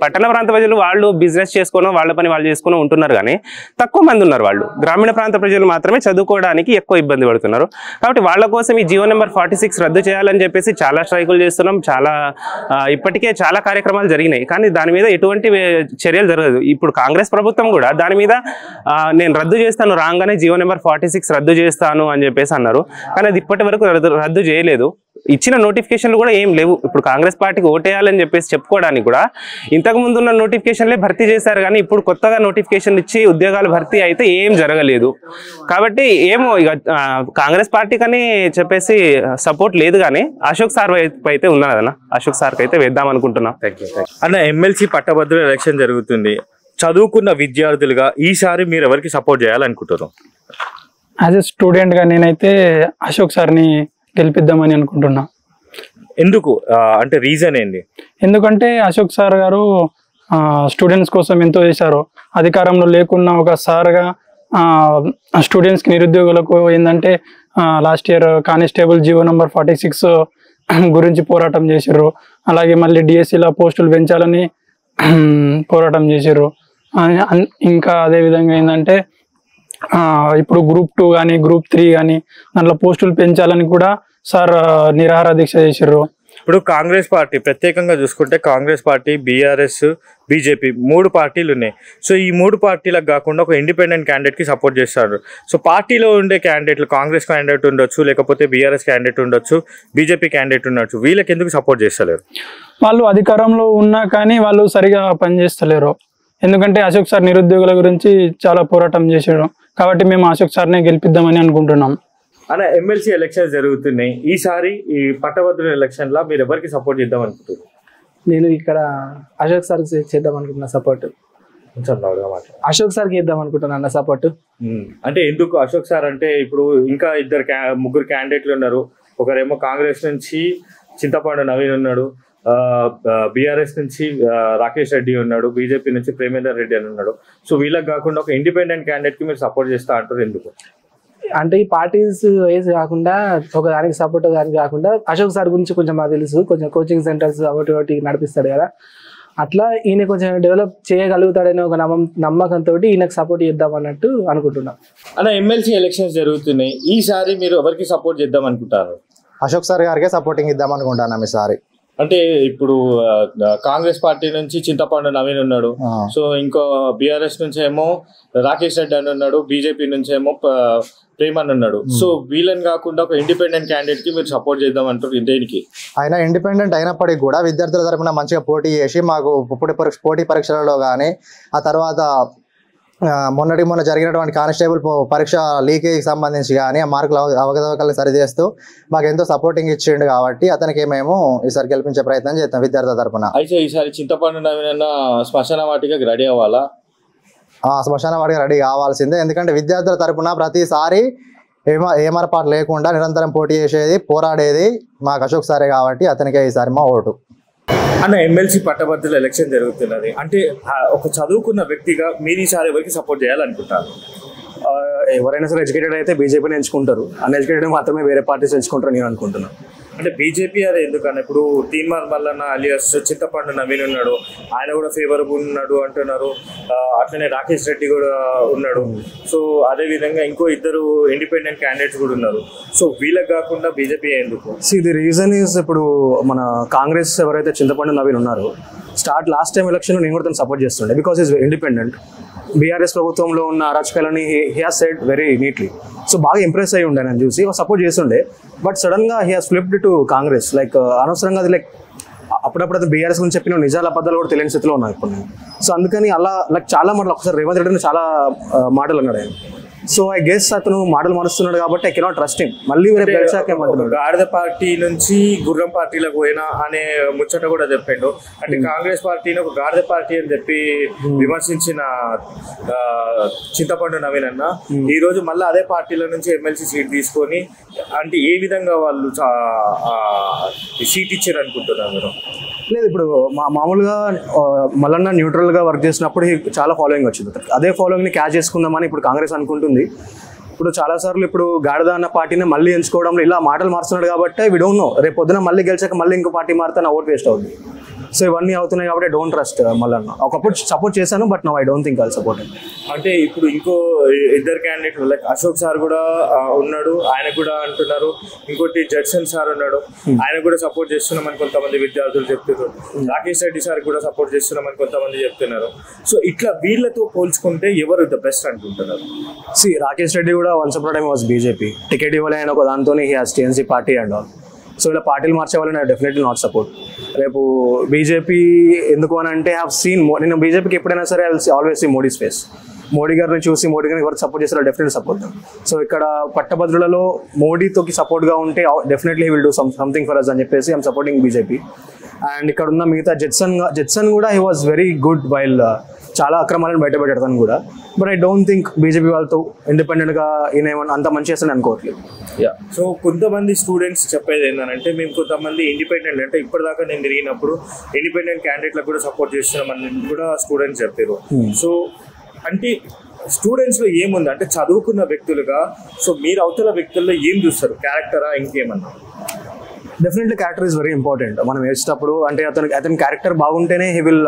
Speaker 7: పట్టణ ప్రాంత ప్రజలు వాళ్ళు బిజినెస్ చేసుకోనో వాళ్ళ పని వాళ్ళు చేసుకుని ఉంటున్నారు. కానీ తక్కువ మంది ఉన్నారు వాళ్ళు. గ్రామీణ ప్రాంత ప్రజలు మాత్రమే చదువుకోవడానికి ఎక్కువ ఇబ్బంది పడుతున్నారు. కాబట్టి వాళ్ళ కోసం ఈ జీవో నెంబర్ 46 రద్దు చేయాలని చెప్పేసి చాలా స్ట్రైకులు చేస్తున్నాం. ఇప్పటికే చాలా కార్యక్రమాలు జరిగినాయి, కానీ దాని మీద ఎటువంటి చర్యలు జరగదు. ఇప్పుడు కాంగ్రెస్ ప్రభుత్వం కూడా దాని మీద నేను రద్దు చేస్తాను, రాగానే జీవో నెంబర్ 46 రద్దు చేస్తాను అని చెప్పేసి అన్నారు. కానీ అది ఇప్పటి వరకు రద్దు చేయలేదు. ఇచ్చిన నోటిఫికేషన్లు కూడా ఏం లేవు. ఇప్పుడు కాంగ్రెస్ పార్టీకి ఓటేయాలని చెప్పేసి చెప్పుకోవడానికి కూడా ఇంతకు ముందు ఉన్న నోటిఫికేషన్లే భర్తీ చేశారు, కానీ ఇప్పుడు కొత్తగా నోటిఫికేషన్లు ఇచ్చి ఉద్యోగాలు భర్తీ అయితే ఏం జరగలేదు. కాబట్టి ఏమో ఇక కాంగ్రెస్ పార్టీకి అని చెప్పేసి సపోర్ట్ లేదు, కానీ అశోక్ సార్ వైపు అయితే ఉన్నా కదన్నా, అశోక్ సార్కి అయితే వేద్దాం అనుకుంటున్నా.
Speaker 1: అన్న, ఎమ్మెల్సీ పట్టభద్రుల ఎలక్షన్ జరుగుతుంది. చదువుకున్న విద్యార్థులుగా ఈసారి మీరు ఎవరికి సపోర్ట్ చేయాలనుకుంటారు?
Speaker 8: యాజ్ ఎ స్టూడెంట్గా నేనైతే అశోక్ సార్ని గెలిపిద్దామని అనుకుంటున్నా.
Speaker 1: ఎందుకు అంటే రీజన్ ఏంటి?
Speaker 8: ఎందుకంటే అశోక్ సార్ గారు స్టూడెంట్స్ కోసం ఎంతో చేశారు. అధికారంలో లేకున్న ఒక సార్గా స్టూడెంట్స్కి, నిరుద్యోగులకు ఏంటంటే last year constable GO number 46 గురించి పోరాటం చేసిర్రు. అలాగే మళ్ళీ డిఎస్సిలో పోస్టులు పెంచాలని పోరాటం చేసిర్రు. ఇంకా అదేవిధంగా ఏంటంటే ఇప్పుడు గ్రూప్ 2 కానీ గ్రూప్ 3 కానీ దాంట్లో పోస్టులు పెంచాలని కూడా సార్ నిరాహార దీక్ష చేసిర్రు.
Speaker 1: ఇప్పుడు కాంగ్రెస్ పార్టీ ప్రత్యేకంగా చూసుకుంటే కాంగ్రెస్ పార్టీ, బీఆర్ఎస్, బీజేపీ 3 పార్టీలు ఉన్నాయి. సో ఈ 3 పార్టీలకు కాకుండా ఒక ఇండిపెండెంట్ క్యాండిడేట్కి సపోర్ట్ చేస్తారు. సో పార్టీలో ఉండే క్యాండిడేట్లు కాంగ్రెస్ క్యాండిడేట్ ఉండొచ్చు, లేకపోతే బీఆర్ఎస్ క్యాండిడేట్ ఉండొచ్చు, బీజేపీ క్యాండిడేట్ ఉండొచ్చు. వీళ్ళకి ఎందుకు సపోర్ట్ చేస్తలేరు?
Speaker 8: వాళ్ళు అధికారంలో ఉన్నా కానీ వాళ్ళు సరిగా పనిచేస్తలేరు. ఎందుకంటే అశోక్ సార్ నిరుద్యోగుల గురించి చాలా పోరాటం చేశాడు కాబట్టి మేము అశోక్ సార్నే గెలిపిద్దామని అనుకుంటున్నాం.
Speaker 1: అలా ఎమ్మెల్సీ ఎలక్షన్స్ జరుగుతున్నాయి. ఈసారి ఈ పట్టభద్రుల ఎలక్షన్లో మీరు ఎవరికి సపోర్ట్ చేద్దాం అనుకుంటున్నారు?
Speaker 2: నేను ఇక్కడ అశోక్ సార్కి చేద్దాం అనుకుంటున్నా సపోర్ట్. అశోక్ సార్కి చేద్దాం అనుకుంటున్నా సపోర్ట్.
Speaker 1: అంటే ఎందుకు అశోక్ సార్ అంటే ఇప్పుడు ఇంకా ముగ్గురు క్యాండిడేట్లు ఉన్నారు. ఒకరేమో కాంగ్రెస్ నుంచి చింతపండు నవీన్ ఉన్నాడు, బీఆర్ఎస్ నుంచి రాకేష్ రెడ్డి ఉన్నాడు, బీజేపీ నుంచి ప్రేమేందర్ రెడ్డి అని ఉన్నాడు. సో వీళ్ళకి కాకుండా ఒక ఇండిపెండెంట్ క్యాండిడేట్కి మీరు సపోర్ట్ చేస్తా అంటారు ఎందుకు?
Speaker 2: అంటే ఈ పార్టీస్ వైజ్ కాకుండా ఒక దానికి సపోర్ట్ దానికి కాకుండా అశోక్ సార్ గురించి కొంచెం మాకు తెలుసు, కొంచెం కోచింగ్ సెంటర్స్ ఒకటి నడిపిస్తాడు కదా, అట్లా ఈయన కొంచెం డెవలప్ చేయగలుగుతాడనే ఒక నమ్మకంతో ఈయనకు సపోర్ట్ చేద్దాం అన్నట్టు అనుకుంటున్నాం.
Speaker 1: అలా ఎమ్మెల్సీ ఎలక్షన్స్ జరుగుతున్నాయి. ఈసారి మీరు ఎవరికి సపోర్ట్ చేద్దాం అనుకుంటారు?
Speaker 9: అశోక్ సార్ గారికే సపోర్టింగ్ ఇద్దాం అనుకుంటున్నాం ఈసారి.
Speaker 1: అంటే ఇప్పుడు కాంగ్రెస్ పార్టీ నుంచి చింతపండు నవీన్ ఉన్నాడు, సో ఇంకో బీఆర్ఎస్ నుంచి ఏమో రాకేష్ రెడ్డి అని ఉన్నాడు, బీజేపీ నుంచి ఏమో ప్రేమన్ ఉన్నాడు. సో వీళ్ళని కాకుండా ఒక ఇండిపెండెంట్ క్యాండిడేట్ కి మీరు సపోర్ట్ చేద్దాం అంటారు దేనికి?
Speaker 9: ఆయన ఇండిపెండెంట్ అయినప్పటికీ కూడా విద్యార్థుల తరపున మంచిగా పోటీ చేసి మాకు పోటీ పరీక్షలలో కానీ ఆ తర్వాత మొన్న జరిగినటువంటి కానిస్టేబుల్ పరీక్ష లీకేజ్కి సంబంధించి కానీ ఆ మార్కుల అవకతవకల్ని సరిచేస్తూ మాకు ఎంతో సపోర్టింగ్ ఇచ్చిండు కాబట్టి అతనికి మేము ఈసారి గెలిపించే ప్రయత్నం చేస్తాం విద్యార్థుల తరపున.
Speaker 1: అయితే ఈసారి చింతపండు నవీన్ శ్మశాన వాటికి రెడీ అవ్వాలా?
Speaker 9: శ్మశాన వాటికి రెడీ కావాల్సిందే. ఎందుకంటే విద్యార్థుల తరపున ప్రతిసారి ఏమరపాటు లేకుండా నిరంతరం పోటీ చేసేది పోరాడేది మాకు అశోక్ సారే కాబట్టి అతనికే ఈసారి మా ఓటు.
Speaker 1: అన్న ఎమ్మెల్సీ పట్టభద్రుల ఎలక్షన్ జరుగుతున్నది అంటే ఒక చదువుకున్న వ్యక్తిగా మీరు ఈసారి ఎవరికి సపోర్ట్ చేయాలనుకుంటారు?
Speaker 10: ఎవరైనా సరే ఎడ్యుకేటెడ్ అయితే బీజేపీని ఎంచుకుంటారు, అన్ఎడ్యుకేటెడ్ మాత్రమే వేరే పార్టీస్ ఎంచుకుంటారు నేను అనుకుంటున్నాను.
Speaker 1: అంటే బీజేపీ అదే ఎందుకన్నా ఇప్పుడు తీన్మార్ మల్లన్న అలియాస్ చింతపండు నవీన్ ఉన్నాడు, ఆయన కూడా ఫేవరబుల్ ఉన్నాడు అంటున్నారు. అట్లనే రాకేష్ రెడ్డి కూడా ఉన్నాడు. సో అదే విధంగా ఇంకో 2 ఇండిపెండెంట్ క్యాండిడేట్స్ కూడా ఉన్నారు. సో వీళ్ళకి కాకుండా బీజేపీ ఎందుకు?
Speaker 10: ది రీజన్ ఈజ్ ఇప్పుడు మన కాంగ్రెస్ ఎవరైతే చింతపండు నవీన్ ఉన్నారో లాస్ట్ టైం ఎలక్షన్ నేను కూడా తను సపోర్ట్ చేస్తుండే బికాస్ ఈజ్ ఇండిపెండెంట్. బీఆర్ఎస్ ప్రభుత్వంలో ఉన్న అరాచకాలని he has said very neatly. So బాగా ఇంప్రెస్ అయ్యి ఉండే నేను చూసి సపోర్ట్ చేస్తుండే. బట్ సడన్ గా he has flipped to Congress. Like అనవసరంగా అది లైక్ అప్పుడప్పుడు అది బీఆర్ఎస్ గురించి చెప్పిన నిజాల అబద్ధాలు కూడా తెలియని స్థితిలో ఉన్నాయి ఇప్పుడు నేను. సో అందుకని అలా లైక్ చాలా మాటలు ఒకసారి రేవంత్ రెడ్డిని చాలా మాటలు అన్నాడు ఆయన. సో ఐ గెస్ అతను మాటలు మారుస్తున్నాడు కాబట్టి ఐ కెనాట్ ట్రస్ట్ హిమ్. మళ్ళీ వేరే
Speaker 1: గాడిద పార్టీ నుంచి గుర్రం పార్టీలకు పోయినా అనే ముచ్చట కూడా చెప్పాడు. అంటే కాంగ్రెస్ పార్టీని ఒక గాడిద పార్టీ అని చెప్పి విమర్శించిన చింతపండు నవీన్ అన్న ఈ రోజు మళ్ళీ అదే పార్టీల నుంచి ఎమ్మెల్సీ సీట్ తీసుకొని అంటే ఏ విధంగా వాళ్ళు సీట్ ఇచ్చారు అనుకుంటున్నారు మీరు?
Speaker 10: లేదు, ఇప్పుడు మామూలుగా మల్లన్న న్యూట్రల్ గా వర్క్ చేసినప్పుడు చాలా ఫాలోయింగ్ వచ్చింది. అదే ఫాలోయింగ్ ని క్యాచ్ చేసుకుందామని ఇప్పుడు కాంగ్రెస్ అనుకుంటుంది. ఇప్పుడు చాలాసార్లు ఇప్పుడు గాడిద అన్న పార్టీని మళ్ళీ ఎంచుకోవడంలో ఇలా మాటలు మారుస్తున్నాడు కాబట్టి వి డోంట్ నో రేపు పొద్దున మళ్ళీ గెలిచాక మళ్ళీ ఇంకో పార్టీ మారితే నా ఓట్ వేస్ట్ అవుతుంది. సో ఇవన్నీ అవుతున్నాయి కాబట్టి డోంట్ ట్రస్ట్ మల్లన్న. ఒకప్పుడు సపోర్ట్ చేశాను but now I don't think I'll support.
Speaker 1: అంటే ఇప్పుడు ఇంకో 2 క్యాండిడేట్లు లైక్ అశోక్ సార్ కూడా ఉన్నాడు, ఆయన కూడా అంటున్నారు. ఇంకోటి జడ్సన్ సార్ ఉన్నాడు, ఆయన కూడా సపోర్ట్ చేస్తున్నామని కొంతమంది విద్యార్థులు చెప్తున్నారు. రాకేష్ రెడ్డి సార్ కూడా సపోర్ట్ చేస్తున్నామని కొంతమంది చెప్తున్నారు. సో ఇట్లా వీళ్ళతో పోల్చుకుంటే ఎవరు ద బెస్ట్ అనుకుంటున్నారు?
Speaker 10: రాకేష్ రెడ్డి కూడా once upon a time was BJP. Ticket ఇవ్వలేని ఒక దాంతోనే he has change the party and all. So ఇలా పార్టీలు మార్చే వాళ్ళని డెఫినెట్లీ నాట్ సపోర్ట్. రేపు బీజేపీ ఎందుకు అని అంటే హ్యావ్ సీన్ నేను బీజేపీకి ఎప్పుడైనా సరే I will always see Modi space. Modi గారిని చూసి మోడీ గారిని ఎవరికి సపోర్ట్ చేస్తారో డెఫినెట్లీ సపోర్ట్. సో ఇక్కడ పట్టభద్రులలో మోడీతోకి సపోర్ట్గా ఉంటే definitely he will do something for us అని చెప్పేసి ఐఎమ్ సపోర్టింగ్ బీజేపీ. అండ్ ఇక్కడ ఉన్న మిగతా జెట్సన్ కూడా he was very good while చాలా అక్రమాలను బయటపెట్టాడు తను కూడా. But I don't think BJP వాళ్ళతో ఇండిపెండెంట్గా ఈయన అంత మంచి చేస్తాను అనుకోవట్లేదు.
Speaker 1: సో కొంతమంది స్టూడెంట్స్ చెప్పేది ఏంటంటే మేము కొంతమంది ఇండిపెండెంట్ అంటే ఇప్పటిదాకా నేను తిరిగినప్పుడు ఇండిపెండెంట్ క్యాండిడేట్లకు కూడా సపోర్ట్ చేస్తున్నామని కూడా స్టూడెంట్స్ చెప్పారు. సో అంటే స్టూడెంట్స్లో ఏముంది అంటే చదువుకున్న వ్యక్తులుగా సో మీరు అవతల వ్యక్తుల్లో ఏం చూస్తారు? క్యారెక్టరా ఇంకేమన్నా?
Speaker 10: Definitely character is very important. మనం వేసేటప్పుడు అంటే అతని క్యారెక్టర్ బాగుంటేనే హీ విల్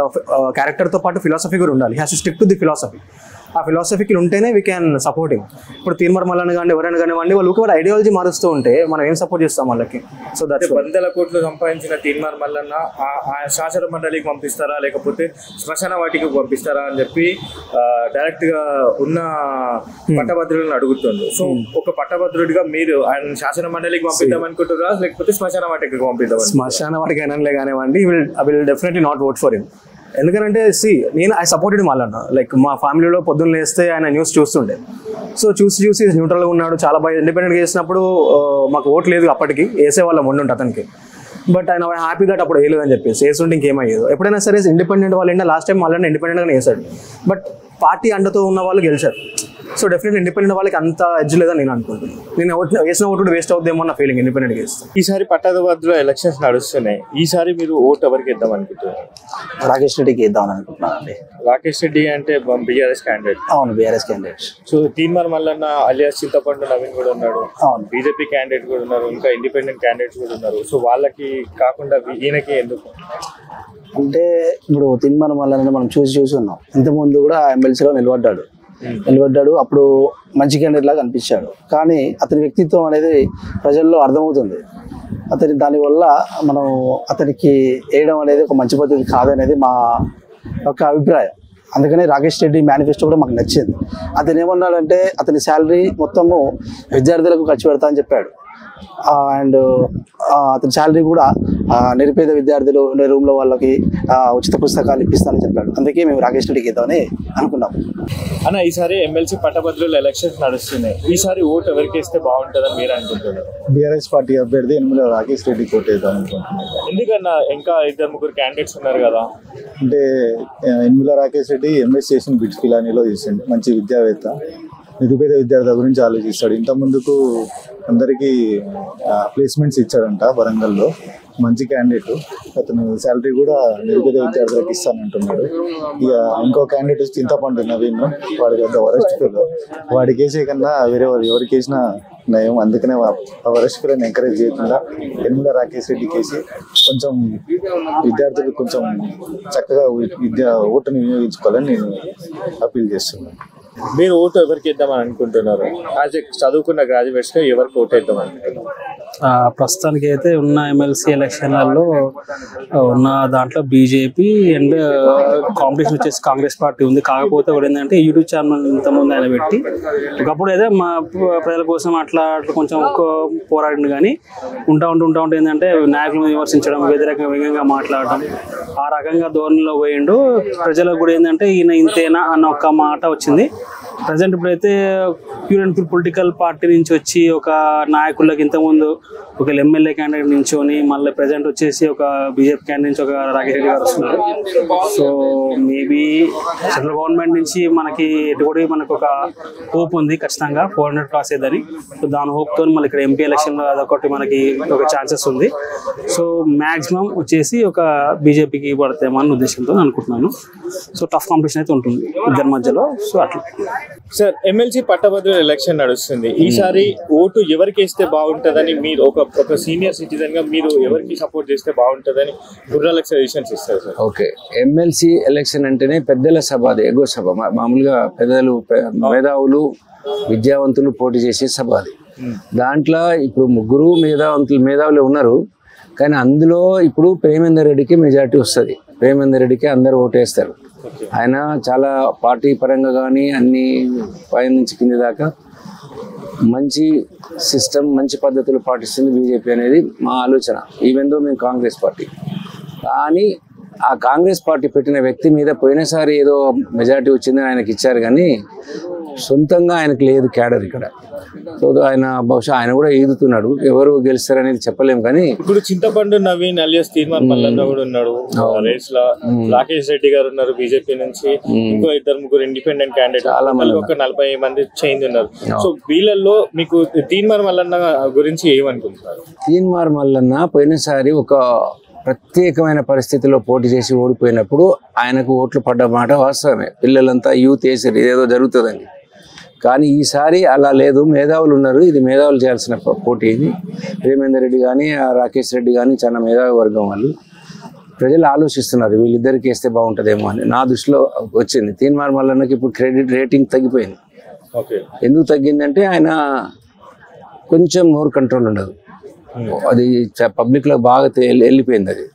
Speaker 10: క్యారెక్టర్తో పాటు ఫిలాసఫీ కూడా ఉండాలి. He has to stick to the philosophy. ఆ ఫిలాసఫీకి ఉంటేనే వీ క్యాన్ సపోర్ట్ హిమ్. ఇప్పుడు తీర్మార్ మల్లన్న కానీ ఎవరైనా కానివ్వండి, వాళ్ళ ఐడియాలజీ మారుస్తూ ఉంటే మనం ఏం సపోర్ట్ చేస్తాం వాళ్ళకి. సో దట్స్
Speaker 1: 100 కోట్లు సంపాదించిన తీర్మార్ మల్లన్న ఆ శాసన మండలికి పంపిస్తారా లేకపోతే శ్మశాన వాటికి పంపిస్తారా అని చెప్పి డైరెక్ట్ గా ఉన్న పట్టభద్రులను అడుగుతుండ్రు. సో ఒక పట్టభద్రుడిగా మీరు ఆయన శాసన మండలికి పంపిద్దాం అనుకుంటున్నారా లేకపోతే శ్మశాన వాటికి పంపిద్దాం?
Speaker 10: శ్మశాన వాటికి అయినా కానివ్వండి, will definitely not vote for him. ఎందుకంటే నేను ఐ సపోర్టెడ్ మల్లన్న. లైక్ మా ఫ్యామిలీలో పొద్దున్న లేస్తే ఆయన న్యూస్ చూస్తుండే. సో చూసి న్యూట్రల్గా ఉన్నాడు, చాలా బాగా ఇండిపెండెంట్గా చేసినప్పుడు మాకు ఓట్ లేదు అప్పటికి, వేసేవాళ్ళం ఉండుంటే అతనికి. బట్ ఆయన హ్యాపీ దట్ అప్పుడు వేయలేదని చెప్పేసి వేస్తుంటే ఇంకేమయ్యేది. ఎప్పుడైనా సరే ఇండిపెండెంట్ వాళ్ళు ఏంటంటే లాస్ట్ టైం మల్లన్న ఇండిపెండెంట్గానే వేసాడు, బట్ పార్టీ అండతో ఉన్న వాళ్ళు గెలిచారు. సో డెఫినెట్లీ ఇండిపెండెంట్ వాళ్ళకి అంత ఎడ్జ్ లేదని నేను అనుకుంటున్నాను. నేను వేసిన ఓటు వేస్ట్ అవుతుందేమో నా ఫీలింగ్ ఇండిపెండెంట్గా వేస్తే.
Speaker 1: ఈసారి పట్టభద్రుల ఎలక్షన్స్ నడుస్తున్నాయి. ఈసారి మీరు ఓటు ఎవరికి ఇద్దాం అనుకుంటున్నారు?
Speaker 11: రాకేష్ రెడ్డికి ఇద్దామని అనుకుంటున్నాను అండి.
Speaker 1: రాకేష్ రెడ్డి అంటే బీఆర్ఎస్ క్యాండిడేట్.
Speaker 11: అవును, BRS candidate.
Speaker 1: So Teenmar Mallanna alias చింతపండు నవీన్ కూడా ఉన్నాడు, బీజేపీ క్యాండిడేట్ కూడా ఉన్నారు, ఇంకా ఇండిపెండెంట్ క్యాండిడేట్స్ కూడా ఉన్నారు. సో వాళ్ళకి కాకుండా ఈయనకి ఎందుకు
Speaker 11: అంటే ఇప్పుడు తీర్మార్ మల్లన్న మనం చూసి ఉన్నాం. ఇంతకుముందు కూడా ఎమ్మెల్సీలో నిలబడ్డాడు. అప్పుడు మంచి క్యాండిడేట్ లాగా అనిపించాడు. కానీ అతని వ్యక్తిత్వం అనేది ప్రజల్లో అర్థమవుతుంది. దానివల్ల మనం అతనికి వేయడం అనేది ఒక మంచి పద్ధతి కాదనేది మా యొక్క అభిప్రాయం. అందుకనే రాకేష్ రెడ్డి మేనిఫెస్టో కూడా మాకు నచ్చింది. అతను ఏమన్నాడంటే అతని శాలరీ మొత్తము విద్యార్థులకు ఖర్చు పెడతా అని చెప్పాడు. అండ్ అతని శాలరీ కూడా నిరుపేద విద్యార్థులు ఉండే రూమ్లో వాళ్ళకి ఉచిత పుస్తకాలు ఇప్పిస్తానని చెప్పాడు. అందుకే మేము రాకేష్ రెడ్డికి ఇద్దామని అనుకున్నాం.
Speaker 1: అన్న ఈసారి ఎమ్మెల్సీ పట్టభద్రుల ఎలక్షన్స్ నడుస్తున్నాయి. ఈసారి ఓటు ఎవరికి వేస్తే బాగుంటుందని మీరు అనుకుంటున్నారు?
Speaker 12: బీఆర్ఎస్ పార్టీ అభ్యర్థి యనమల రాకేష్ రెడ్డి కోటేద్దాం అనుకుంటున్నాను.
Speaker 1: ఎందుకన్నా ఇంకా 2-3 క్యాండిడేట్స్ ఉన్నారు కదా?
Speaker 12: అంటే యనమల రాకేష్ రెడ్డి ఎంఎస్ చేసిన బిట్స్ పిలానీలో చేసిండు, మంచి విద్యావేత్త, నిరుపేద విద్యార్థుల గురించి ఆలోచిస్తాడు. ఇంత ముందుకు అందరికీ ప్లేస్మెంట్స్ ఇచ్చాడంట వరంగల్లో, మంచి క్యాండిడేట్. అతను శాలరీ కూడా నిరుపేద విద్యార్థులకు ఇస్తానంటున్నాడు. ఇక ఇంకో క్యాండిడేట్ చింతపండు నవీన్, వాడికి అంత వరస్ట్ ఫీల్, వాడికి వేసే కన్నా వేరే వాళ్ళు ఎవరికి వేసినా నయం. అందుకనే ఆ వరస్ట్ ఫీల్ని ఎంకరేజ్ చేయకుండా యనమల రాకేష్ రెడ్డికి వేసి కొంచెం విద్యార్థులు కొంచెం చక్కగా ఓటుని వినియోగించుకోవాలని నేను అప్పీల్ చేస్తున్నాను.
Speaker 1: మీరు ఓటు ఎవరికి ఇద్దామని అనుకుంటున్నారు? యాజ్ ఏ చదువుకున్న గ్రాడ్యుయేట్స్ గా ఎవరికి ఓటు ఇద్దాం అనుకుంటున్నారు?
Speaker 13: ప్రస్తుతానికి అయితే ఉన్న ఎమ్మెల్సీ ఎలక్షన్లలో ఉన్న దాంట్లో బీజేపీ అండ్ కాంపిటీషన్ వచ్చేసి కాంగ్రెస్ పార్టీ ఉంది. కాకపోతే కూడా ఏంటంటే యూట్యూబ్ ఛానల్ ఇంతకుముందు ఆయన పెట్టి ఒకప్పుడు అయితే మా ప్రజల కోసం అట్లా కొంచెం పోరాడింది. కానీ ఉంటా ఏంటంటే నాయకులను విమర్శించడం, వ్యతిరేకంగా మాట్లాడడం, ఆ రకంగా ధోరణిలో పోయిండు. ప్రజలకు కూడా ఏంటంటే ఈయన ఇంతేనా అన్న ఒక మాట వచ్చింది. ప్రజెంట్ ఇప్పుడైతే pure and pure political party నుంచి వచ్చి ఒక నాయకులకి ఇంతకుముందు ఒక ఎమ్మెల్యే క్యాండిడేట్ నించొని మళ్ళీ ప్రజెంట్ వచ్చేసి ఒక బీజేపీ క్యాండిడేట్ నుంచి ఒక రాకేష్ రెడ్డి గారు వస్తున్నారు. సో మేబీ సెంట్రల్ గవర్నమెంట్ నుంచి మనకి ఎటుకూడి మనకు ఒక హోప్ ఉంది, ఖచ్చితంగా 400 క్రాస్ అయ్యేదని. సో దాని హోప్తో మళ్ళీ ఇక్కడ ఎంపీ ఎలక్షన్లో అదొకటి మనకి ఒక ఛాన్సెస్ ఉంది. సో మ్యాక్సిమం వచ్చేసి ఒక బీజేపీకి పడతామన్న ఉద్దేశంతో అనుకుంటున్నాను. సో టఫ్ కాంపిటీషన్ అయితే ఉంటుంది ఇద్దరి మధ్యలో. సో అట్లా
Speaker 1: సార్, ఎమ్మెల్సీ పట్టభద్రుల ఎలక్షన్ నడుస్తుంది. ఈసారి ఓటు ఎవరికి వేస్తే బాగుంటుందని మీరు ఒక సీనియర్ సిటిజన్ గా మీరు ఎవరికి సపోర్ట్ చేస్తే బాగుంటుందని గుర్రాలకు సజెషన్స్ ఇస్తారు సార్?
Speaker 14: ఓకే, ఎమ్మెల్సీ ఎలక్షన్ అంటేనే పెద్దల సభ, అది ఎగువ సభ. మామూలుగా పెద్దలు, మేధావులు, విద్యావంతులు పోటీ చేసే సభ అది. దాంట్లో ఇప్పుడు 3 మేధావులు ఉన్నారు. కానీ అందులో ఇప్పుడు ప్రేమేందర్ రెడ్డికి మెజారిటీ వస్తుంది. ప్రేమేందర్ రెడ్డికి అందరూ ఓటేస్తారు. ఆయన చాలా పార్టీ పరంగా కానీ అన్ని పై నుంచి కింది దాకా మంచి సిస్టమ్, మంచి పద్ధతులు పాటిస్తుంది బీజేపీ అనేది మా ఆలోచన. ఈవెన్ దో మేము కాంగ్రెస్ పార్టీ, కానీ ఆ కాంగ్రెస్ పార్టీ పెట్టిన వ్యక్తి మీద పోయినసారి ఏదో మెజారిటీ వచ్చిందని ఆయనకి ఇచ్చారు, కానీ సొంతంగా ఆయనకు లేదు క్యాడర్ ఇక్కడ. సో ఆయన బహుశా ఆయన కూడా ఈదుతున్నాడు. ఎవరు గెలుస్తారనేది చెప్పలేము. కానీ
Speaker 1: ఇప్పుడు చింతపండు నవీన్ అలియాస్ తీర్మార్ మల్లన్న కూడా ఉన్నాడు రేస్ లో, రాకేష్ రెడ్డి గారు ఉన్నారు బీజేపీ నుంచి, ఇంకో 2-3 ఇండిపెండెంట్ క్యాండిడేట్, చాలా మంది, ఒక 40 మంది చేంజ్ ఉన్నారు. సో వీళ్ళల్లో మీకు తీర్మార్ మల్లన్న గురించి ఏమనుకుంటున్నారు?
Speaker 14: తీర్మార్ మల్లన్న పోయినసారి ఒక ప్రత్యేకమైన పరిస్థితిలో పోటీ చేసి ఓడిపోయినప్పుడు ఆయనకు ఓట్లు పడ్డ మాట వాస్తవమే. పిల్లలంతా యూత్ వేసారు ఇదేదో జరుగుతుందని. కానీ ఈసారి అలా లేదు, మేధావులు ఉన్నారు. ఇది మేధావులు చేయాల్సిన పోటీ. ఇది ప్రేమేందర్ రెడ్డి కానీ రాకేష్ రెడ్డి కానీ చాలా మేధావి వర్గం వాళ్ళు. ప్రజలు ఆలోచిస్తున్నారు వీళ్ళిద్దరికి వేస్తే బాగుంటుందేమో అని నా దృష్టిలో వచ్చింది. తీన్మార్ మల్లన్నకి ఇప్పుడు క్రెడిట్ రేటింగ్ తగ్గిపోయింది. ఎందుకు తగ్గిందంటే ఆయన కొంచెం నోరు కంట్రోల్ ఉండదు, అది పబ్లిక్లో బాగా వెళ్ళిపోయింది. అది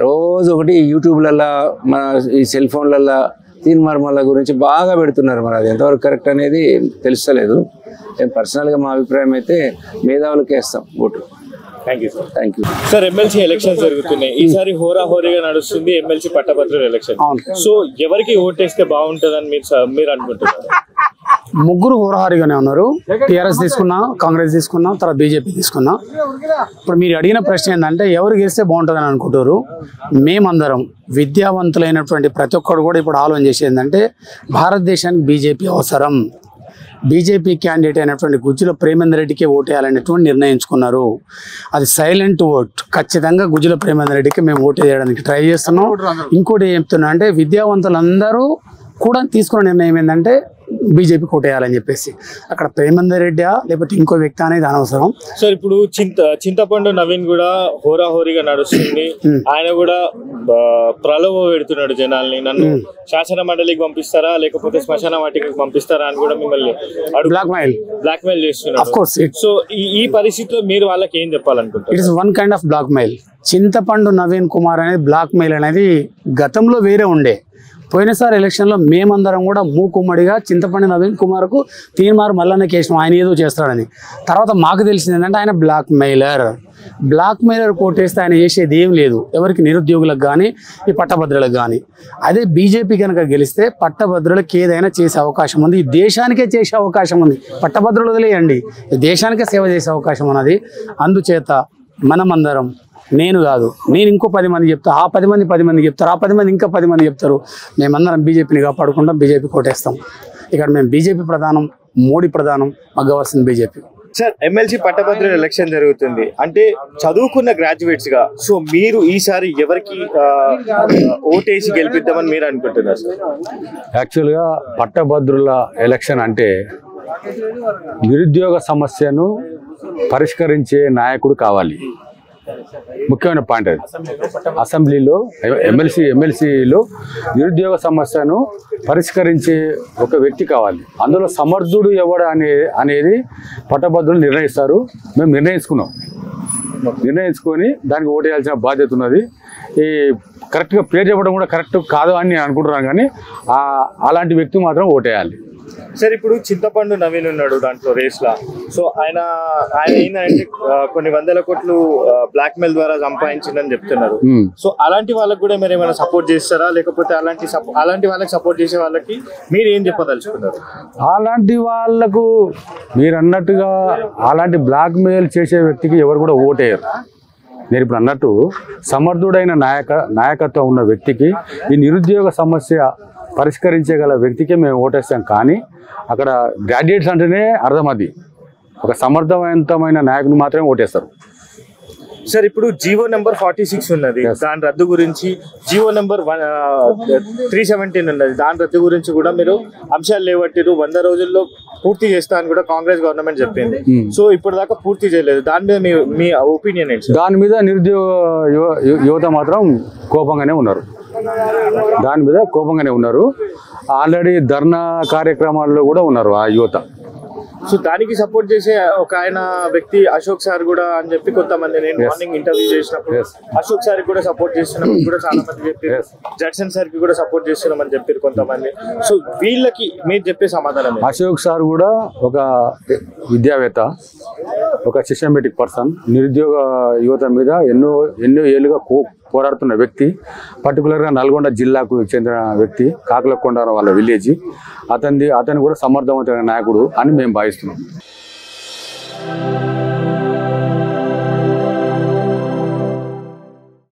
Speaker 14: రోజు ఒకటి యూట్యూబ్లల్లో మన ఈ సెల్ ఫోన్లల్లో తీన్మార్ మల్ల గురించి బాగా పెడుతున్నారు. మరి అది ఎంతవరకు కరెక్ట్ అనేది తెలుస్తలేదు. నేను పర్సనల్గా మా అభిప్రాయం అయితే మేధావులకే వేస్తాం vote.
Speaker 1: Thank you sir. MLC elections జరుగుతున్నాయి ఈసారి, హోరాహోరీగా నడుస్తుంది ఎమ్మెల్సీ పట్టభద్రుల ఎలక్షన్. సో ఎవరికి ఓటేస్తే బాగుంటుందని మీరు అనుకుంటున్నారు?
Speaker 15: ముగ్గురు హోరాహారీగానే ఉన్నారు. టీఆర్ఎస్ తీసుకున్నా, కాంగ్రెస్ తీసుకున్నా, తర్వాత బీజేపీ తీసుకున్నా. ఇప్పుడు మీరు అడిగిన ప్రశ్న ఏంటంటే ఎవరు గెలిస్తే బాగుంటుందని అనుకుంటారు. మేమందరం విద్యావంతులైనటువంటి ప్రతి ఒక్కరు కూడా ఇప్పుడు ఆలోచన చేసేది ఏంటంటే భారతదేశానికి బీజేపీ అవసరం. బీజేపీ క్యాండిడేట్ అయినటువంటి గుజ్జుల ప్రేమేందర్ రెడ్డికి ఓటేయాలనేటువంటి నిర్ణయించుకున్నారు. అది సైలెంట్ ఓట్. ఖచ్చితంగా గుజ్జుల ప్రేమేందర్ రెడ్డికి మేము ఓటు వేయడానికి ట్రై చేస్తున్నాం. ఇంకోటి ఏం చెప్తున్నా అంటే విద్యావంతులందరూ కూడా తీసుకున్న నిర్ణయం ఏంటంటే బీజేపీ కోటేయాలని చెప్పేసి. అక్కడ ప్రేమేందర్ రెడ్డి లేకపోతే ఇంకో వ్యక్తి అనేది అనవసరం.
Speaker 1: సో ఇప్పుడు చింతపండు నవీన్ కూడా హోరాహోరీగా నడుస్తుంది. ఆయన కూడా ప్రలోభ పెడుతున్నాడు జనాల్ని, నన్ను శాసన మండలికి పంపిస్తారా లేకపోతే శ్మశాన వాటికి పంపిస్తారా అని కూడా మిమ్మల్ని బ్లాక్ మెయిల్ చేస్తున్నారు. సో ఈ పరిస్థితిలో మీరు వాళ్ళకి ఏం చెప్పాలనుకుంటారు?
Speaker 15: It is one kind of blackmail. Chintapandu Naveen Kumar అనేది బ్లాక్ మెయిల్ అనేది గతంలో వేరే ఉండే. పోయినసారి ఎలక్షన్లో మేమందరం కూడా మూకుమ్మడిగా చింతపండు నవీన్ కుమార్కు తీన్మార్ మల్లన్నకి వేసినాం ఆయన ఏదో చేస్తాడని. తర్వాత మాకు తెలిసింది ఏంటంటే ఆయన బ్లాక్ మెయిలర్ కోటేస్తే ఆయన చేసేది ఏం లేదు ఎవరికి, నిరుద్యోగులకు కానీ ఈ పట్టభద్రులకు కానీ. అదే బీజేపీ కనుక గెలిస్తే పట్టభద్రులకు ఏదైనా చేసే అవకాశం ఉంది, ఈ దేశానికే చేసే అవకాశం ఉంది. పట్టభద్రులు వదిలేయండి, ఈ దేశానికే సేవ చేసే అవకాశం ఉన్నది. అందుచేత మనమందరం, నేను కాదు, నేను ఇంకో 10 మంది చెప్తా, ఆ 10 మంది 10 మంది చెప్తారు, ఆ 10 మంది ఇంకా 10 మంది చెప్తారు. మేమందరం బీజేపీని కాపాడుకుంటాం, బీజేపీ కోటేస్తాం. ఇక్కడ మేము బీజేపీ ప్రధానం, మోడీ ప్రధానం, మాకు కావాల్సింది బీజేపీ.
Speaker 1: సార్ ఎమ్మెల్సీ పట్టభద్రుల ఎలక్షన్ జరుగుతుంది అంటే చదువుకున్న గ్రాడ్యుయేట్స్ గా, సో మీరు ఈసారి ఎవరికి ఓటేసి గెలిపిద్దామని మీరు అనుకుంటున్నారు సార్?
Speaker 16: యాక్చువల్గా పట్టభద్రుల ఎలక్షన్ అంటే నిరుద్యోగ సమస్యను పరిష్కరించే నాయకుడు కావాలి. ముఖ్యమైన పాయింట్ అది. అసెంబ్లీలో ఎమ్మెల్సీలో నిరుద్యోగ సమస్యను పరిష్కరించే ఒక వ్యక్తి కావాలి. అందులో సమర్థుడు ఎవడు అనేది పట్టభద్రులు నిర్ణయిస్తారు. మేము నిర్ణయించుకొని దానికి ఓటు వేయాల్సిన బాధ్యత ఉన్నది. ఈ కరెక్ట్గా పేరు చెప్పడం కూడా కరెక్ట్ కాదు అని నేను అనుకుంటున్నాను, కానీ అలాంటి వ్యక్తి మాత్రం ఓటేయాలి.
Speaker 1: సార్ ఇప్పుడు చింతపండు నవీన్ ఉన్నాడు దాంట్లో రేస్ లా. సో ఆయన ఏంటంటే కొన్ని వందల కోట్లు బ్లాక్ మెయిల్ ద్వారా సంపాదించిందని చెప్తున్నారు. సో అలాంటి వాళ్ళకి కూడా మీరు ఏమైనా సపోర్ట్ చేస్తారా, లేకపోతే అలాంటి వాళ్ళకి సపోర్ట్ చేసే వాళ్ళకి మీరు ఏం చెప్పదలుచుకున్నారు?
Speaker 16: అలాంటి వాళ్ళకు మీరు అన్నట్టుగా అలాంటి బ్లాక్ మెయిల్ చేసే వ్యక్తికి ఎవరు కూడా ఓటేయరు. నేను ఇప్పుడు అన్నట్టు సమర్థుడైన నాయకత్వం ఉన్న వ్యక్తికి, ఈ నిరుద్యోగ సమస్య పరిష్కరించగల వ్యక్తికి మేము ఓటేస్తాం. కానీ అక్కడ గ్రాడ్యుయేట్స్ అంటేనే అర్థం అది, ఒక సమర్థవంతమైన నాయకుని మాత్రమే ఓటేస్తారు.
Speaker 1: సార్ ఇప్పుడు జీవో నెంబర్ 46 ఉన్నది, దాని రద్దు గురించి, జీవో నెంబర్ 317 ఉన్నది, దాని రద్దు గురించి కూడా మీరు అంశాలు లేవట్టిరు. 100 రోజుల్లో పూర్తి చేస్తా అని కూడా కాంగ్రెస్ గవర్నమెంట్ చెప్పింది. సో ఇప్పటిదాకా పూర్తి చేయలేదు. దాని మీద మీ ఒపీనియన్ ఏంటి?
Speaker 16: దాని మీద నిరుద్యోగ యువత మాత్రం కోపంగానే ఉన్నారు. ఆల్రెడీ ధర్నా కార్యక్రమాల్లో కూడా ఉన్నారు ఆ యువత.
Speaker 1: సో దానికి సపోర్ట్ చేసే ఒక ఆయన వ్యక్తి అశోక్ సార్ కూడా అని చెప్పి కొంతమంది, నేను మార్నింగ్ ఇంటర్వ్యూ చేసినప్పుడు అశోక్ సార్ కూడా సపోర్ట్ చేస్తున్నామని కూడా చాలా మంది చెప్పారు. జడ్సన్ సార్ కి కూడా సపోర్ట్ చేస్తున్నామని చెప్పారు కొంతమంది. సో వీళ్ళకి మీరు చెప్పే సమాధానం?
Speaker 16: అశోక్ సార్ కూడా ఒక విద్యావేత్త, ఒక సిస్టమేటిక్ పర్సన్, నిరుద్యోగ యువత మీద ఎన్నో ఏళ్ళుగా పోరాడుతున్న వ్యక్తి. పర్టికులర్గా నల్గొండ జిల్లాకు చెందిన వ్యక్తి, కాకలకొండ వాళ్ళ విలేజ్. అతను కూడా సమర్థవంతమైన నాయకుడు అని మేము భావిస్తున్నాం.